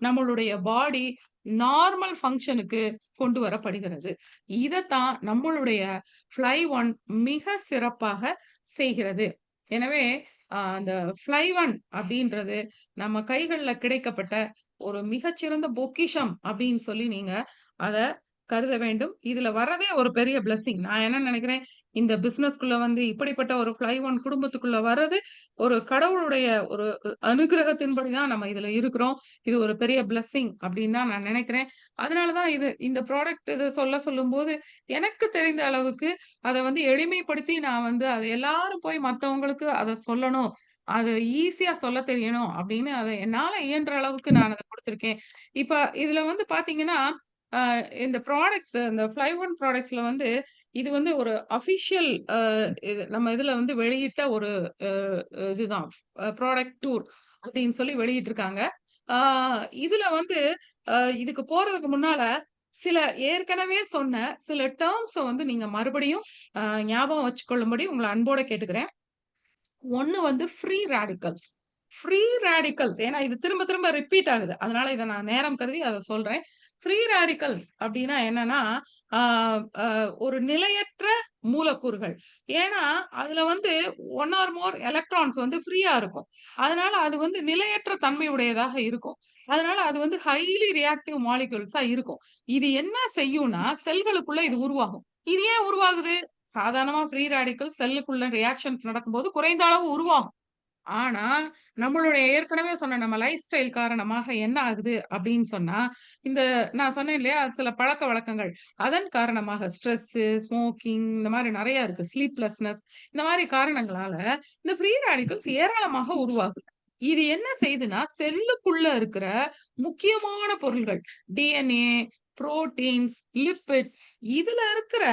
நம்மளுடைய பாடி நார்மல் ஃபங்ஷனுக்கு கொண்டு வரப்படுகிறது. இதத்தான் நம்மளுடைய ஃப்ளை ஒன் மிக சிறப்பாக செய்கிறது. எனவே அந்த ஃப்ளை ஒன் அப்படின்றது நம்ம கைகள்ல கிடைக்கப்பட்ட ஒரு மிகச்சிறந்த பொக்கிஷம் அப்படின்னு சொல்லி நீங்க அத கருத வேண்டும். இதுல வர்றதே ஒரு பெரிய பிளெஸ்ஸிங். நான் என்ன நினைக்கிறேன், இந்த பிசினஸ்க்குள்ள வந்து இப்படிப்பட்ட ஒரு ஃப்ளை ஒன் குடும்பத்துக்குள்ள வர்றது ஒரு கடவுளுடைய ஒரு அனுகிரகத்தின்படி தான் நம்ம இதுல இருக்கிறோம். இது ஒரு பெரிய பிளெஸ்ஸிங் அப்படின்னு தான் நான் நினைக்கிறேன். அதனால தான் இந்த ப்ராடக்ட் இத சொல்லும்போது எனக்கு தெரிந்த அளவுக்கு அத வந்து எளிமைப்படுத்தி நான் வந்து அத எல்லாரும் போய் மத்தவங்களுக்கு அத சொல்லணும். அது ஈஸியா சொல்லத் தெரியணும் அப்படின்னு அத என்னால இயன்ற அளவுக்கு நான் அத குடுத்திருக்கேன். இப்ப இதுல வந்து பாத்தீங்கன்னா, இந்த ப்ராடக்ட்ஸ் இந்த ஃப்ளை ஒன் ப்ராடக்ட்ஸ்ல வந்து இது வந்து ஒரு அஃபிஷியல் இது நம்ம இதுல வந்து வெளியிட்ட ஒரு அ இதுதான் ப்ராடக்ட் டூர் அப்படின்னு சொல்லி வெளியிட்டிருக்காங்க. ஆ இதுல வந்து இதுக்கு போறதுக்கு முன்னால சில ஏற்கனவே சொன்ன சில டெர்ம்ஸ வந்து நீங்க மறுபடியும் ஞாபகம் வச்சுக்கொள்ளும்படி உங்கள அன்போட கேட்டுக்கிறேன். ஒண்ணு வந்து ஃப்ரீ ரேடிக்கல்ஸ். ஃப்ரீ ரேடிக்கல்ஸ் ஏன்னா இது திரும்ப திரும்ப ரிப்பீட் ஆகுது. அதனால இத நான் நேரம் கருதி அத சொல்றேன். ஃப்ரீ ரேடிக்கல்ஸ் அப்டின்னா என்னன்னா, ஆ அ ஒரு நிலையற்ற மூலக்கூறுகள். ஏன்னா, அதுல வந்து 1 ஆர் மோர் எலக்ட்ரான்ஸ் வந்து ஃப்ரீயா இருக்கும். அதனால அது வந்து நிலையற்ற தன்மை உடையதாக இருக்கும். அதனால அது வந்து ஹைலி ரியாக்டிவ் மாலிக்யூல்ஸா இருக்கும். இது என்ன செய்யும்னா, செல்களுக்குள்ள இது உருவாகும். இது ஏன் உருவாகுது? சாதாரணமா ஃப்ரீ ரேடிக்கல்ஸ் செல்லுக்குள்ள ரியாக்ஷன்ஸ் நடக்கும்போது குறைந்த அளவு உருவாகும். ஆனா, நம்மளுடைய ஏற்கனவே சொன்ன நம்ம லைஃப் ஸ்டைல் காரணமாக என்ன ஆகுது அப்படின்னு சொன்னா, இந்த நான் சொன்னேன் இல்லையா? சில பழக்கவழக்கங்கள். அதன் காரணமாக ஸ்ட்ரெஸ்ஸு, ஸ்மோக்கிங் இந்த மாரி நெறைய இருக்கு. ஸ்லீப்லெஸ்னஸ் இந்த மாரி காரணங்களால இந்த ஃப்ரீ ரேடிக்கல்ஸ் ஏராளமாக உருவாகுது. இது என்ன செய்யுதுன்னா, செல்லுக்குள்ள இருக்கிற முக்கியமான பொருள்கள் டிஎன்ஏ, புரோட்டீன்ஸ், லிப்பிட்ஸ் இதுல இருக்கிற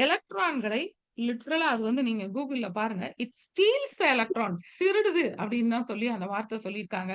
எலக்ட்ரான்களை லிட்ரலா அது வந்து நீங்க கூகுள்ல பாருங்க. இட் ஸ்டீல்ஸ் த எலக்ட்ரான்ஸ் திருடுது அப்படின்னு தான் சொல்லி அந்த வார்த்தை சொல்லியிருக்காங்க.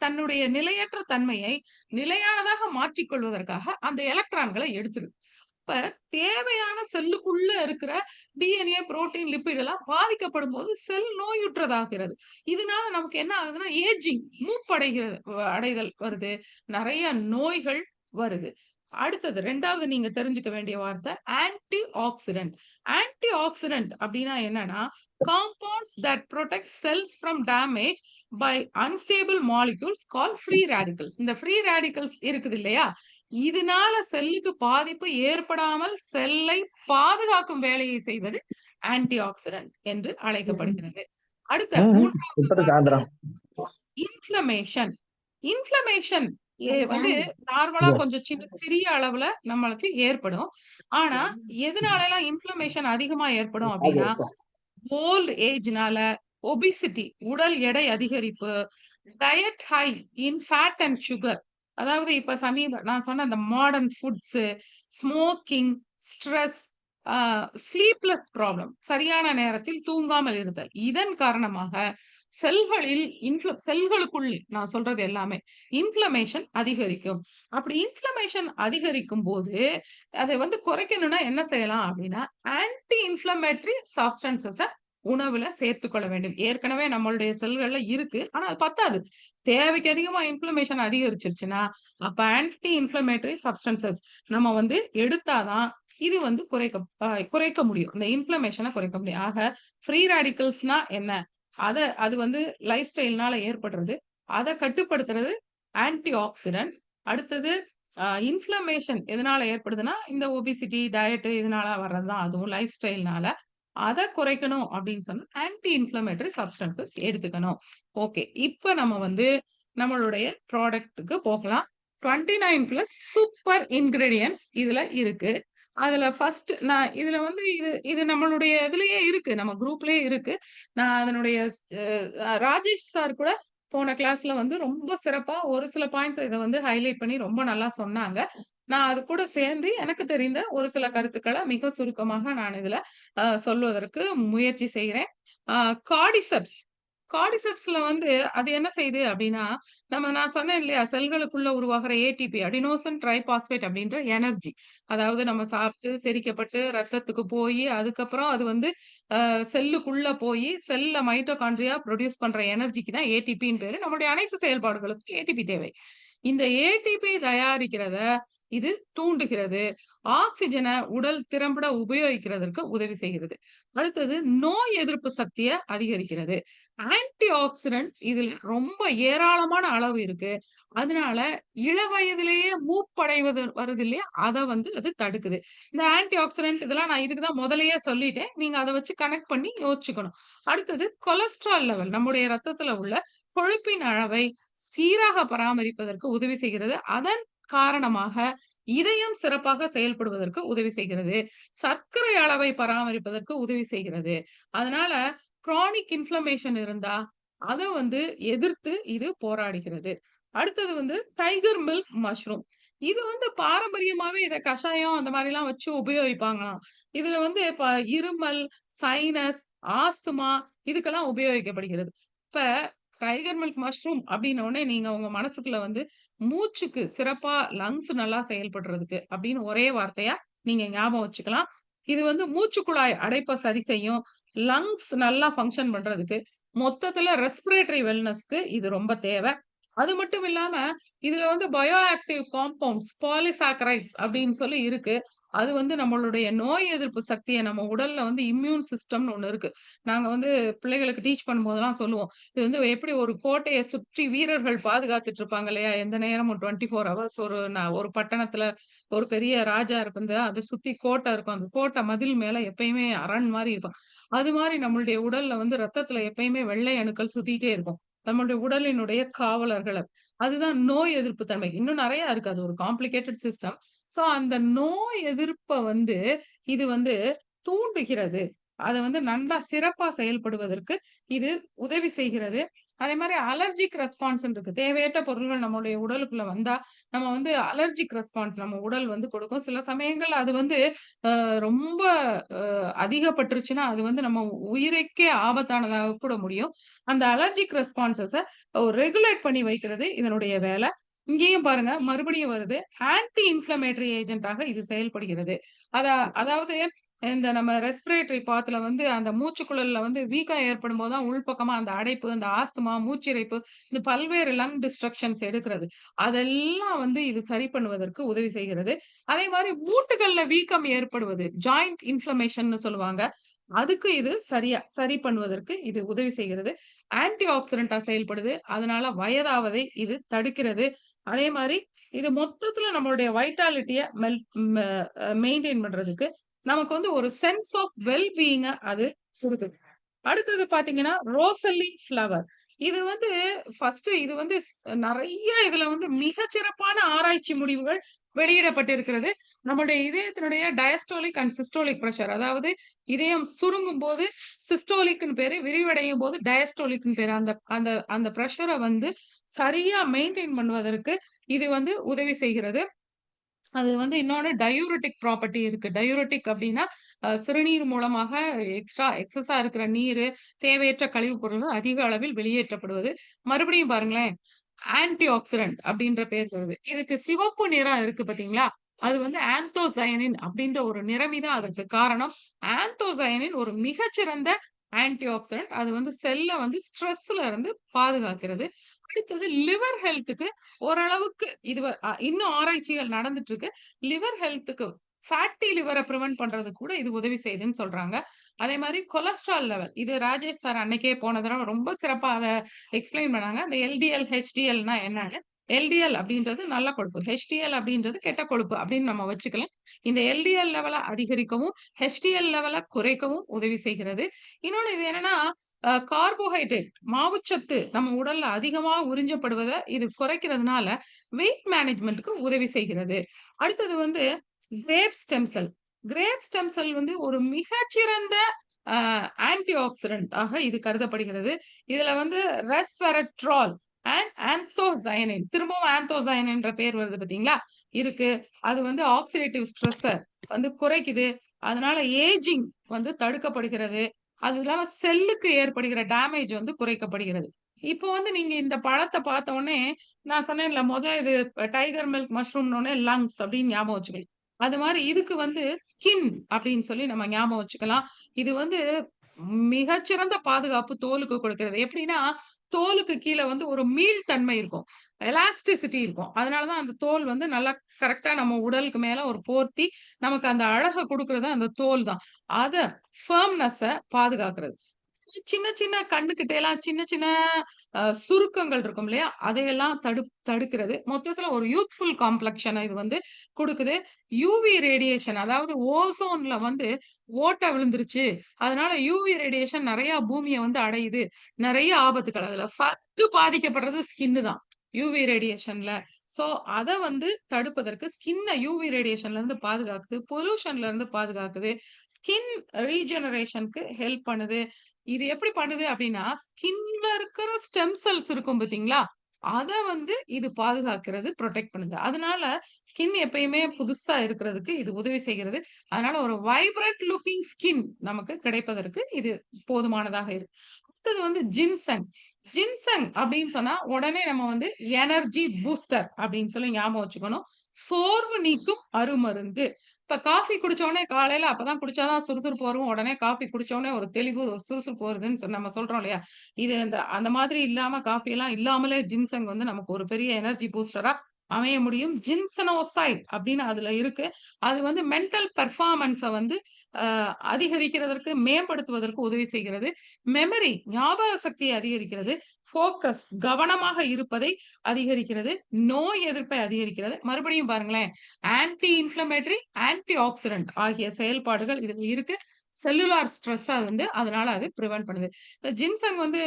தன்னுடைய நிலையற்ற தன்மையை நிலையானதாக மாற்றிக் கொள்வதற்காக அந்த எலக்ட்ரான்களை எடுத்துருது. இப்ப தேவையான செல்லுக்குள்ள இருக்கிற டிஎன்ஏ, புரோட்டீன், லிப்பிட் எல்லாம் பாதிக்கப்படும்போது செல் நோயுற்றதாகிறது. இதனால நமக்கு என்ன ஆகுதுன்னா, ஏஜிங் மூப்படைகிறது அடைதல் வருது. நெறைய நோய்கள் வருது. அடுத்தது 2வது நீங்க தெரிஞ்சுக்க வேண்டிய வார்த்தை ஆன்டி ஆக்ஸிடென்ட். ஆன்டி ஆக்ஸிடென்ட் அப்டின்னா என்னன்னா, compounds that protect cells from damage by unstable molecules called free radicals. இந்த ஃப்ரீ ரேடிக்கல்ஸ் இருக்குது இல்லையா? இதனால செல்லுக்கு பாதிப்பு ஏற்படாமல் செல்லை பாதுகாக்கும் வேலையை செய்வது ஆன்டி ஆக்ஸிடென்ட் என்று அழைக்கப்படுகிறது. அடுத்த 3வது வார்த்தை இன்ஃப்ளமேஷன். இன்ஃப்ளமேஷன் வந்து நார்மலா கொஞ்சம் சிறிய அளவுல நம்மளுக்கு ஏற்படும். ஆனா, எதனாலலாம் இன்ஃப்ளமேஷன் அதிகமா ஏற்படும் அப்டின்னா, ஓல்ட் ஏஜ்னால, ஒபிசிட்டி உடல் எடை அதிகரிப்பு, diet high in fat and sugar. அதாவது இப்ப நான் சொன்ன அந்த modern foods, smoking, stress, ah sleepless problem சரியான நேரத்தில் தூங்காமல் இருத்தல். இதன் காரணமாக செல்களுக்குள்ளே நான் சொல்றது எல்லாமே இன்ஃப்ளமேஷன் அதிகரிக்கும். அப்படி இன்ஃப்ளமேஷன் அதிகரிக்கும்போது, அதை வந்து குறைக்கணும்னா என்ன செய்யலாம் அப்படின்னா, ஆன்டி இன்ஃப்ளமேட்டரி சப்ஸ்டன்சஸ உணவுல சேர்த்துக்கொள்ள வேண்டும். ஏற்கனவே நம்மளுடைய செல்கள்ல இருக்கு. ஆனா அது பத்தாது. தேவைக்கு அதிகமா இன்ஃப்ளமேஷன் அதிகரிச்சிருச்சுன்னா, அப்ப ஆன்டி இன்ஃப்ளமேட்டரி சப்ஸ்டன்சஸ் நம்ம வந்து எடுத்தா தான் இது வந்து குறைக்க முடியும். இந்த இன்ஃப்ளமேஷன குறைக்க முடியும். ஆக ஃப்ரீ ரேடிக்கல்ஸ்னா என்ன? அது வந்து லைஃப் ஸ்டைல்னால ஏற்படுறது. அத கட்டுப்படுத்துறது ஆன்டி ஆக்ஸிடன்ட்ஸ். அடுத்தது இன்ஃப்ளமேஷன் எதனால ஏற்படுதுன்னா, இந்த ஒபிசிட்டி, டயட் இதனால வர்றது தான் அதுவும் லைஃப் ஸ்டைல்னால. அத குறைக்கணும் அப்படின்னு சொன்னா, ஆன்டி இன்ஃப்ளமேட்டரி சப்ஸ்டன்சஸ் எடுத்துக்கணும். ஓகே. இப்ப நம்ம வந்து நம்மளுடைய ப்ராடக்ட்க்கு போகலாம். 29+ சூப்பர் இன்கிரீடியன்ட்ஸ் இதுல இருக்கு. அதுல ஃபர்ஸ்ட் நான் இதுல வந்து இது இது நம்மளுடைய இதுலயே இருக்கு. நம்ம குரூப்லயே இருக்கு. நான் அதனுடைய ராஜேஷ் சார் கூட போன கிளாஸ்ல வந்து ரொம்ப சிறப்பா ஒரு சில பாயிண்ட்ஸ் இத வந்து ஹைலைட் பண்ணி ரொம்ப நல்லா சொன்னாங்க. நான் அது கூட சேர்ந்து எனக்கு தெரிந்த ஒரு சில கருத்துக்கள மிக சுருக்கமாக நான் இதுல சொல்வதற்கு முயற்சி செய்றேன். அ கார்டிசெப்ஸ் கார்டிசெப்ஸ்ல வந்து அது என்ன செய்யுது அப்டின்னா, நான் சொன்னேன் இல்லையா? செல்களுக்குள்ள உருவாகுற ஏடிபி அடினோசின் ட்ரைபாஸ்பேட் அப்டின்ற எனர்ஜி. அதாவது நம்ம சாப்ட்டு செரிக்கப்பட்டு ரத்தத்துக்கு போயி, அதுக்கப்புறம் அது வந்து செல்லுக்குள்ள போயி, செல்ல மைட்டோகாண்ட்ரியா புரொடியூஸ் பண்ற எனர்ஜிக்கு தான் ஏடிபின்னு பேரு. நம்முடைய அனைத்து செயல்பாடுகளுக்கும் ஏடிபி தேவை. இந்த ஏடிபி தயாரிக்கிறத இது தூண்டுகிறது. ஆக்ஸிஜன உடல் திறம்பட உபயோகிக்கிறதற்கு உதவி செய்கிறது. அடுத்தது நோய் எதிர்ப்பு சக்திய அதிகரிக்கிறது. ஆன்டி ஆக்ஸிடன்ட்ஸ் இதுல ரொம்ப ஏராளமான அளவு இருக்கு. அதனால இளவயதிலேயே மூப்படைவது வருது இல்லையா? அத வந்து அது தடுக்குது. இந்த ஆன்டி ஆக்ஸிடன்ட் இதெல்லாம் நான் இதுக்கு தான் முதல்லயே சொல்லிட்டேன். நீங்க அத வச்சு கனெக்ட் பண்ணி யோசிச்சுக்கணும். அடுத்தது கொலஸ்ட்ரால் லெவல் நம்முடைய ரத்தத்துல உள்ள கொழுப்பின் அளவை சீராக பராமரிப்பதற்கு உதவி செய்கிறது. அதன் காரணமாக இதயம் சிறப்பாக செயல்படுவதற்கு உதவி செய்கிறது. சர்க்கரை அளவை பராமரிப்பதற்கு உதவி செய்கிறது. அதனால குரானிக் இன்ஃப்ளமேஷன் இருந்தா, அத வந்து எதிர்த்து இது போராடுகிறது. அடுத்தது வந்து டைகர் மில்க் மஷ்ரூம். இது வந்து பாரம்பரியமாவே இத கஷாயம் அந்த மாரிலாம் வச்சு உபயோகிப்பாங்களாம். இதுல வந்து இப்ப இருமல், சைனஸ், ஆஸ்துமா இதுக்கெல்லாம் உபயோகிக்கப்படுகிறது. இப்ப டைகர் மில்க் மஷ்ரூம் அப்டின்ன உடனே நீங்க உங்க மனசுக்குள்ள வந்து மூச்சுக்கு சிறப்பா லங்ஸ் நல்லா செயல்படுறதுக்கு அப்படின்னு ஒரே வார்த்தையா நீங்க ஞாபகம் வச்சுக்கலாம். இது வந்து மூச்சு குழாய் அடைப்ப சரி செய்யும். லங்ஸ் நல்லா ஃபங்ஷன் பண்றதுக்கு, மொத்தத்துல ரெஸ்பிரேட்டரி வெல்னஸ்க்கு இது ரொம்ப தேவை. அது மட்டும் இல்லாம, இதுல வந்து பயோ ஆக்டிவ் காம்பவுண்ட்ஸ், பாலிசாக்கரைட்ஸ் அப்படின்னு சொல்லி இருக்கு. அது வந்து நம்மளுடைய நோய் எதிர்ப்பு சக்திய நம்ம உடல்ல வந்து இம்யூன் சிஸ்டம்னு ஒண்ணு இருக்கு. நாங்க வந்து பிள்ளைகளுக்கு டீச் பண்ணும்போதெல்லாம் சொல்லுவோம். இது வந்து எப்படி ஒரு கோட்டைய சுற்றி வீரர்கள் பாதுகாத்துட்டு இருப்பாங்க இல்லையா? எந்த நேரமும் 24 ஹவர்ஸ் ஒரு பட்டணத்துல ஒரு பெரிய ராஜா இருந்தா, அத சுத்தி கோட்டை இருக்கும். அந்த கோட்டை மதில் மேல எப்பயுமே அரண் மாரி இருக்கும். அது மாரி நம்மளுடைய உடல்ல வந்து ரத்தத்துல எப்பயுமே வெள்ளை அணுக்கள் சுத்திட்டே இருக்கும். நம்மளுடைய உடலினுடைய காவலர்கள். அதுதான் நோய் எதிர்ப்பு தன்மை. இன்னும் நெறைய இருக்கு. அது ஒரு காம்ப்ளிகேட்டட் சிஸ்டம். சோ அந்த நோய் எதிர்ப்ப வந்து இது வந்து தூண்டுகிறது. அத வந்து நன்றா சிறப்பா செயல்படுவதற்கு இது உதவி செய்கிறது. அதே மாரி அலர்ஜிக் ரெஸ்பான்ஸ்ன்னு இருக்கு. தேவையற்ற பொருள்கள் நம்முடைய உடலுக்குள்ள வந்தா, நம்ம வந்து அலர்ஜிக் ரெஸ்பான்ஸ் நம்ம உடல் வந்து கொடுக்கும். சில சமயங்கள்ல அது வந்து ரொம்ப அதிகப்பட்டுருச்சுன்னா, அது வந்து நம்ம உயிரைக்கே ஆபத்தானதாக கூட முடியும். அந்த அலர்ஜிக் ரெஸ்பான்ஸஸ ரெகுலேட் பண்ணி வைக்கிறது இதனுடைய வேல. இங்கேயும் பாருங்க, மறுபடியும் வருது. ஆன்டி இன்ஃப்ளமேட்டரி ஏஜென்ட்டாக இது செயல்படுகிறது. அதாவது இந்த நம்ம ரெஸ்பிரேட்டரி பாத்ல வந்து அந்த மூச்சுக்குழல்ல வந்து வீக்கம் ஏற்படும்போது தான் உள்பக்கமா அந்த அடைப்பு, அந்த ஆஸ்துமா, மூச்சிரைப்பு, இந்த பல்வேறு லங் டிஸ்ட்ரக்ஷன்ஸ் எடுக்கிறது. அதெல்லாம் வந்து இது சரி பண்ணுவதற்கு உதவி செய்கிறது. அதே மாரி மூட்டுகள்ல வீக்கம் ஏற்படுவது, ஜாயிண்ட் இன்ஃப்ளமேஷன்னு சொல்லுவாங்க. அதுக்கு இது சரி பண்ணுவதற்கு இது உதவி செய்கிறது. ஆன்டி ஆக்ஸிடென்ட்டா செயல்படுது. அதனால வயதாவதை இது தடுக்கிறது. அதே மாரி இது மொத்தத்துல நம்மளுடைய வைட்டாலிட்டிய மெயின்டெயின் பண்றதுக்கு நமக்கு வந்து ஒரு சென்ஸ் ஆஃப் வெல் பீயிங்க அது குடுக்குது. அடுத்தது பார்த்தீங்கன்னா, ரோசல்லி ஃப்ளவர். இது வந்து ஃபர்ஸ்ட் இது வந்து நெறைய இதுல வந்து மிகச் சிறப்பான ஆராய்ச்சி முடிவுகள் வெளியிடப்பட்டிருக்கிறது. நம்முடைய இதயத்தினுடைய டயஸ்டாலிக் அண்ட் சிஸ்டாலிக் பிரஷர் அதாவது இதயம் சுருங்கும்போது சிஸ்டாலிக்ன்னு பேரு, விரிவடையும்போது டயஸ்டாலிக்ன்னு பேரு. அந்த அந்த அந்த பிரஷர வந்து சரியா மெயின்டெயின் பண்ணுவதற்கு இது வந்து உதவி செய்கிறது. அது வந்து இன்னொன்னு டயூரெட்டிக் ப்ராப்பர்ட்டி இருக்கு. டயூரெட்டிக் அப்டின்னா, சிறுநீர் மூலமாக எக்ஸஸா இருக்கிற நீரு, தேவையற்ற கழிவுப் பொருள்கள் அதிக அளவில் வெளியேற்றப்படுவது. மறுபடியும் பாருங்களேன், ஆன்டி ஆக்ஸிடென்ட் அப்டின்ற பேர் வருது. இதுக்கு சிவப்பு நிறம் இருக்கு பார்த்தீங்களா? அது வந்து ஆந்தோசயனின் அப்டின்ற ஒரு நிறமி தான் அதற்கு காரணம். ஆந்தோசயனின் ஒரு மிகச்சிறந்த ஆன்டி ஆக்சிடென்ட். அது வந்து செல்ல வந்து ஸ்ட்ரெஸ்ல இருந்து பாதுகாக்கிறது. அடுத்தது லிவர் ஹெல்த்துக்கு ஓரளவுக்கு இது இன்னும் ஆராய்ச்சிகள் நடந்துட்டு இருக்கு. லிவர் ஹெல்த்துக்கு ஃபேட்டி லிவர பிரிவென்ட் பண்றதுக்கு கூட இது உதவி செய்யுதுன்னு சொல்றாங்க. அதே மாரி கொலஸ்ட்ரால் லெவல் இது ராஜேஷ் சார் அன்னைக்கே போன தடவ ரொம்ப சிறப்பா அத எக்ஸ்பிளைன் பண்ணாங்க. அந்த எல்டிஎல், ஹெச்டிஎல்னா என்னன்னு. எல்டிஎல் அப்படின்றது நல்ல கொழுப்பு. ஹெச்டிஎல் அப்படின்றது கெட்ட கொழுப்பு அப்படின்னு நம்ம வச்சுக்கலாம். இந்த எல்டிஎல் லெவல அதிகரிக்கவும், ஹெச்டிஎல் லெவல குறைக்கவும் உதவி செய்கிறது. இன்னொன்னு இது என்னன்னா, கார்போஹைட்ரேட் மாவுச்சத்து நம்ம உடல்ல அதிகமா உறிஞ்சப்படுவத இது குறைக்கிறதுனால, வெயிட் மேனேஜ்மென்ட்க்கு உதவி செய்கிறது. அடுத்தது வந்து grape stem cell. Grape stem cell வந்து ஒரு மிகச்சிறந்த அ ஆன்டி ஆக்ஸிடென்ட் ஆக இது கருதப்படுகிறது. இதுல வந்து ரெஸ்வெரட்ரால் அண்ட் ஆந்தோசயனின் திரும்பவும் ஆந்தோசயனின்ற பேர் வருது பார்த்தீங்களா? இருக்கு. அது வந்து ஆக்ஸிடேட்டிவ் ஸ்ட்ரெஸ்ஸ வந்து குறைக்குது. அதனால ஏஜிங் வந்து தடுக்கப்படுகிறது. அது இல்லாம செல்லுக்கு ஏற்படுகிற டேமேஜ் வந்து குறைக்கப்படுகிறது. இப்போ வந்து நீங்க இந்த பழத்த பார்த்த உடனே, நான் சொன்னேன்ல இது டைகர் மில்க் மஷ்ரூம்னோனே லங்ஸ் அப்படின்னு ஞாபகம் வச்சுக்கணும். அது மாரி இதுக்கு வந்து ஸ்கின் அப்படின்னு சொல்லி நம்ம ஞாபகம் வச்சுக்கலாம். இது வந்து மிகச்சிறந்த பாதுகாப்பு தோலுக்கு கொடுக்கிறது. எப்படின்னா, தோலுக்கு கீழ வந்து ஒரு மீள்தன்மை இருக்கும். எலாஸ்டிசிட்டி இருக்கும். அதனால தான் அந்த தோல் வந்து நல்லா கரெக்ட்டா நம்ம உடலுக்கு மேல ஒரு போர்த்தி, நமக்கு அந்த அழக குடுக்குறது அந்த தோல் தான். அத ஃபர்ம்னஸ பாதுகாக்கிறது. சின்ன சின்ன கண்ணுக்கிட்டலாம் சின்ன சின்ன சுருக்கங்கள் இருக்கும் இல்லையா? அதையெல்லாம் தடுக்கிறது. மொத்தத்துல ஒரு யூத்ஃபுல் காம்ப்ளெக்ஷன இது வந்து குடுக்குது. யுவி ரேடியேஷன் அதாவது ஓசோன்ல வந்து ஓட்டை விழுந்துருச்சு. அதனால யுவி ரேடியேஷன் நெறைய பூமிய வந்து அடையுது. நெறைய ஆபத்துக்கள் அதுல. ஃபர்ஸ்ட் பாதிக்கப்படுறது ஸ்கின் தான். யுவி ரேடியேஷன்ல. சோ அத வந்து தடுப்பதற்கு ஸ்கின்ன யுவி ரேடியேஷன்ல இருந்து பாதுகாக்குது. பொல்யூஷன்ல இருந்து பாதுகாக்குது. ஸ்கின் ரீஜெனரேஷன்க்கு ஹெல்ப் பண்ணுது. இது எப்படி பண்ணுது அப்படின்னா, ஸ்கின்ல இருக்கிற ஸ்டெம் செல்ஸ் இருக்கும் பார்த்தீங்களா? அத வந்து இது பாதுகாக்கிறது, புரொடெக்ட் பண்ணுது. அதனால ஸ்கின் எப்பயுமே புதுசா இருக்கிறதுக்கு இது உதவி செய்கிறது. அதனால ஒரு வைப்ரன்ட் லுக்கிங் ஸ்கின் நமக்கு கிடைப்பதற்கு இது போதுமானதாக இருக்கு. அடுத்தது வந்து ஜின்செங். ஜின்செங் அப்படின்னு சொன்னா, உடனே நம்ம வந்து எனர்ஜி பூஸ்டர் அப்படின்னு சொல்லி ஞாபகம் வச்சுக்கணும். சோர்வு நீக்கும் அருமருந்து. இப்ப காஃபி குடிச்ச உடனே காலையில அப்பதான் குடிச்சா தான் சுறுசுறுப்பு வரும். உடனே காஃபி குடிச்ச உடனே ஒரு தெளிவு, ஒரு சுறுசுறுப்பு வருதுன்னு நம்ம சொல்றோம் இல்லையா? இது அந்த மாதிரி இல்லாம காஃபி எல்லாம் இல்லாமலே ஜின்செங் வந்து நமக்கு ஒரு பெரிய எனர்ஜி பூஸ்டரா அமைய முடியும். ஜின்செனோசைட் அப்படின்னு அதுல இருக்கு. அது வந்து மென்டல் பெர்ஃபார்மன்ஸ வந்து அ அதிகரிக்கிறதற்கு, மேம்படுத்துவதற்கு உதவி செய்கிறது. மெமரி ஞாபக சக்தியை அதிகரிக்கிறது. ஃபோக்கஸ் கவனமாக இருப்பதை அதிகரிக்கிறது. நோய் எதிர்ப்பை அதிகரிக்கிறது. மறுபடியும் பாருங்களேன், ஆன்டி இன்ஃப்ளமேட்டரி, ஆன்டி ஆக்ஸிடென்ட் ஆகிய செயல்பாடுகள் இதுல இருக்கு. செல்லுலார் ஸ்ட்ரெஸ்ஸ வந்து அதனால அது பிரிவென்ட் பண்ணுது. இந்த ஜின்செங் வந்து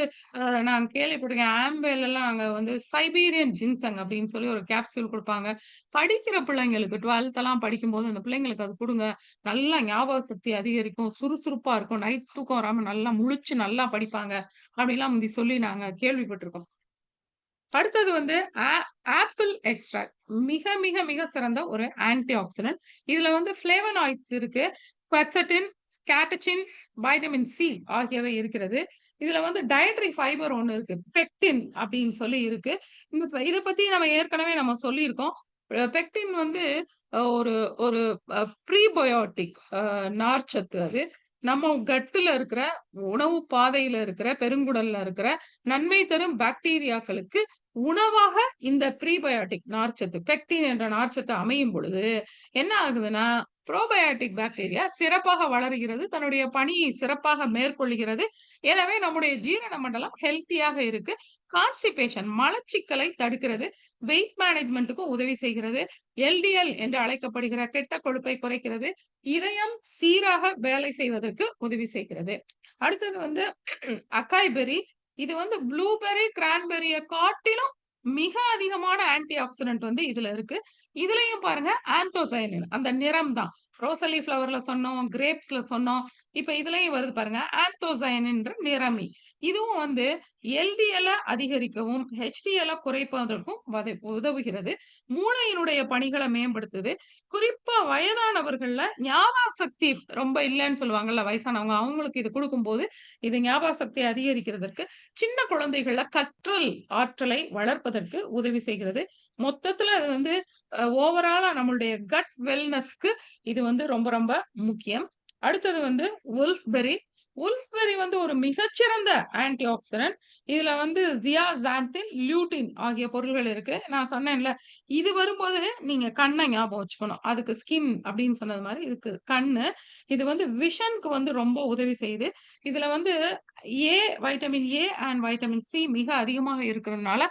நான் கேள்விப்பட்டிருக்கேன். ஆம்பேலலாம் நாங்க வந்து சைபீரியன் ஜின்செங் அப்படின்னு சொல்லி ஒரு கேப்சூல் குடுப்பாங்க. படிக்கிற பிள்ளைங்களுக்கு 12த் எல்லாம் படிக்கும்போது அந்த பிள்ளைங்களுக்கு அது குடுங்க. நல்லா ஞாபக சக்தி அதிகரிக்கும். சுறுசுறுப்பா இருக்கும். நைட் தூக்கம் வராம நல்லா முழிச்சு நல்லா படிப்பாங்க. அப்படிலாம் முந்தி சொல்லி நாங்க கேள்விப்பட்டிருக்கோம். அடுத்தது வந்து ஆ ஆப்பிள் எக்ஸ்ட்ராக்ட். மிக, மிக, மிக சிறந்த ஒரு ஆன்டி ஆக்ஸிடென்ட். இதுல வந்து ஃப்ளேவனாய்ட்ஸ் இருக்கு. குவெர்செட்டின், கேட்டச்சின், வைட்டமின் சி ஆகியவை இருக்கிறது. இதுல வந்து டயட்டரி ஃபைபர் ஒண்ணு இருக்கு. பெக்டின் அப்படின்னு சொல்லி இருக்கு. இத பத்தி நம்ம ஏற்கனவே சொல்லியிருக்கோம். பெக்டின் வந்து ஒரு ஒரு ப்ரீபயோட்டிக் நார்ச்சத்து அது. நம்ம கட்டுல இருக்கிற, உணவு பாதையில இருக்கிற, பெருங்குடல்ல இருக்கிற நன்மை தரும் பாக்டீரியாக்களுக்கு உணவாக இந்த ப்ரீபயோட்டிக் நார்ச்சத்து, பெக்டின் என்ற நார்ச்சத்து அமையும் பொழுது, என்ன ஆகுதுன்னா, புரோபயோட்டிக் பாக்டீரியா சிறப்பாக வளருகிறது. தன்னுடைய பணியை சிறப்பாக மேற்கொள்கிறது. எனவே நம்முடைய ஜீரண மண்டலம் ஹெல்த்தியாக இருக்கு. கான்ஸ்டிபேஷன் மலச்சிக்கலை தடுக்கிறது. வெயிட் மேனேஜ்மென்ட்க்கும் உதவி செய்கிறது. எல்டிஎல் என்று அழைக்கப்படுகிற கெட்ட கொழுப்பை குறைக்கிறது. இதயம் சீராக வேலை செய்வதற்கு உதவி செய்கிறது. அடுத்தது வந்து அக்காய் பெர்ரி. இது வந்து ப்ளூபெர்ரி, கிரான்பெர்ரிய காட்டிலும் மிக அதிகமான ஆன்டி ஆக்ஸிடென்ட் வந்து இதுல இருக்கு. இதுலயும் பாருங்க ஆந்தோசயனின் அந்த நிறம் தான். ரோசலி ஃப்ளவர்ல சொன்னோம், கிரேப்ஸ்ல சொன்னோம். இப்ப இதுலயும் வருது பாருங்க. ஆந்தோசயனின்ற நிறமி. இதுவும் வந்து எல்டிஎல்ல அதிகரிக்கவும், ஹெச்டிஎல்ல குறைப்பதற்கும் உதவுகிறது. மூளையினுடைய பணிகள மேம்படுத்துது. குறிப்பா வயதானவர்கள்ல ஞாபக சக்தி ரொம்ப இல்லன்னு சொல்லுவாங்கல்ல வயசானவங்க. அவங்களுக்கு இது குடுக்கும்போது, இது ஞாபக சக்தியை அதிகரிக்கிறதற்கு, சின்ன குழந்தைகள்ல கற்றல் ஆற்றலை வளர்ப்பதற்கு உதவி செய்கிறது. மொத்தத்துல அது வந்து ஓவராலா நம்மளுடைய கட் வெல்னஸ்க்கு இது வந்து ரொம்ப ரொம்ப முக்கியம். அடுத்தது வந்து வுல்ஃபெர்ரி. உல்ஃபெரி வந்து ஒரு மிகச்சிறந்த ஆன்டி ஆக்சிடென்ட். இதுல வந்து ஜியாசாந்தின், லியூட்டின் ஆகிய பொருள்கள் இருக்கு. நான் சொன்னேன்ல, இது வரும்போது நீங்க கண்ண ஞாபகம் வச்சுக்கணும். அதுக்கு ஸ்கின் அப்படின்னு சொன்னது மாரி இதுக்கு கண்ணு. இது வந்து விஷனுக்கு வந்து ரொம்ப உதவி செய்யுது. இதுல வந்து vitamin A and vitamin C மிக அதிகமாக இருக்கிறதுனால,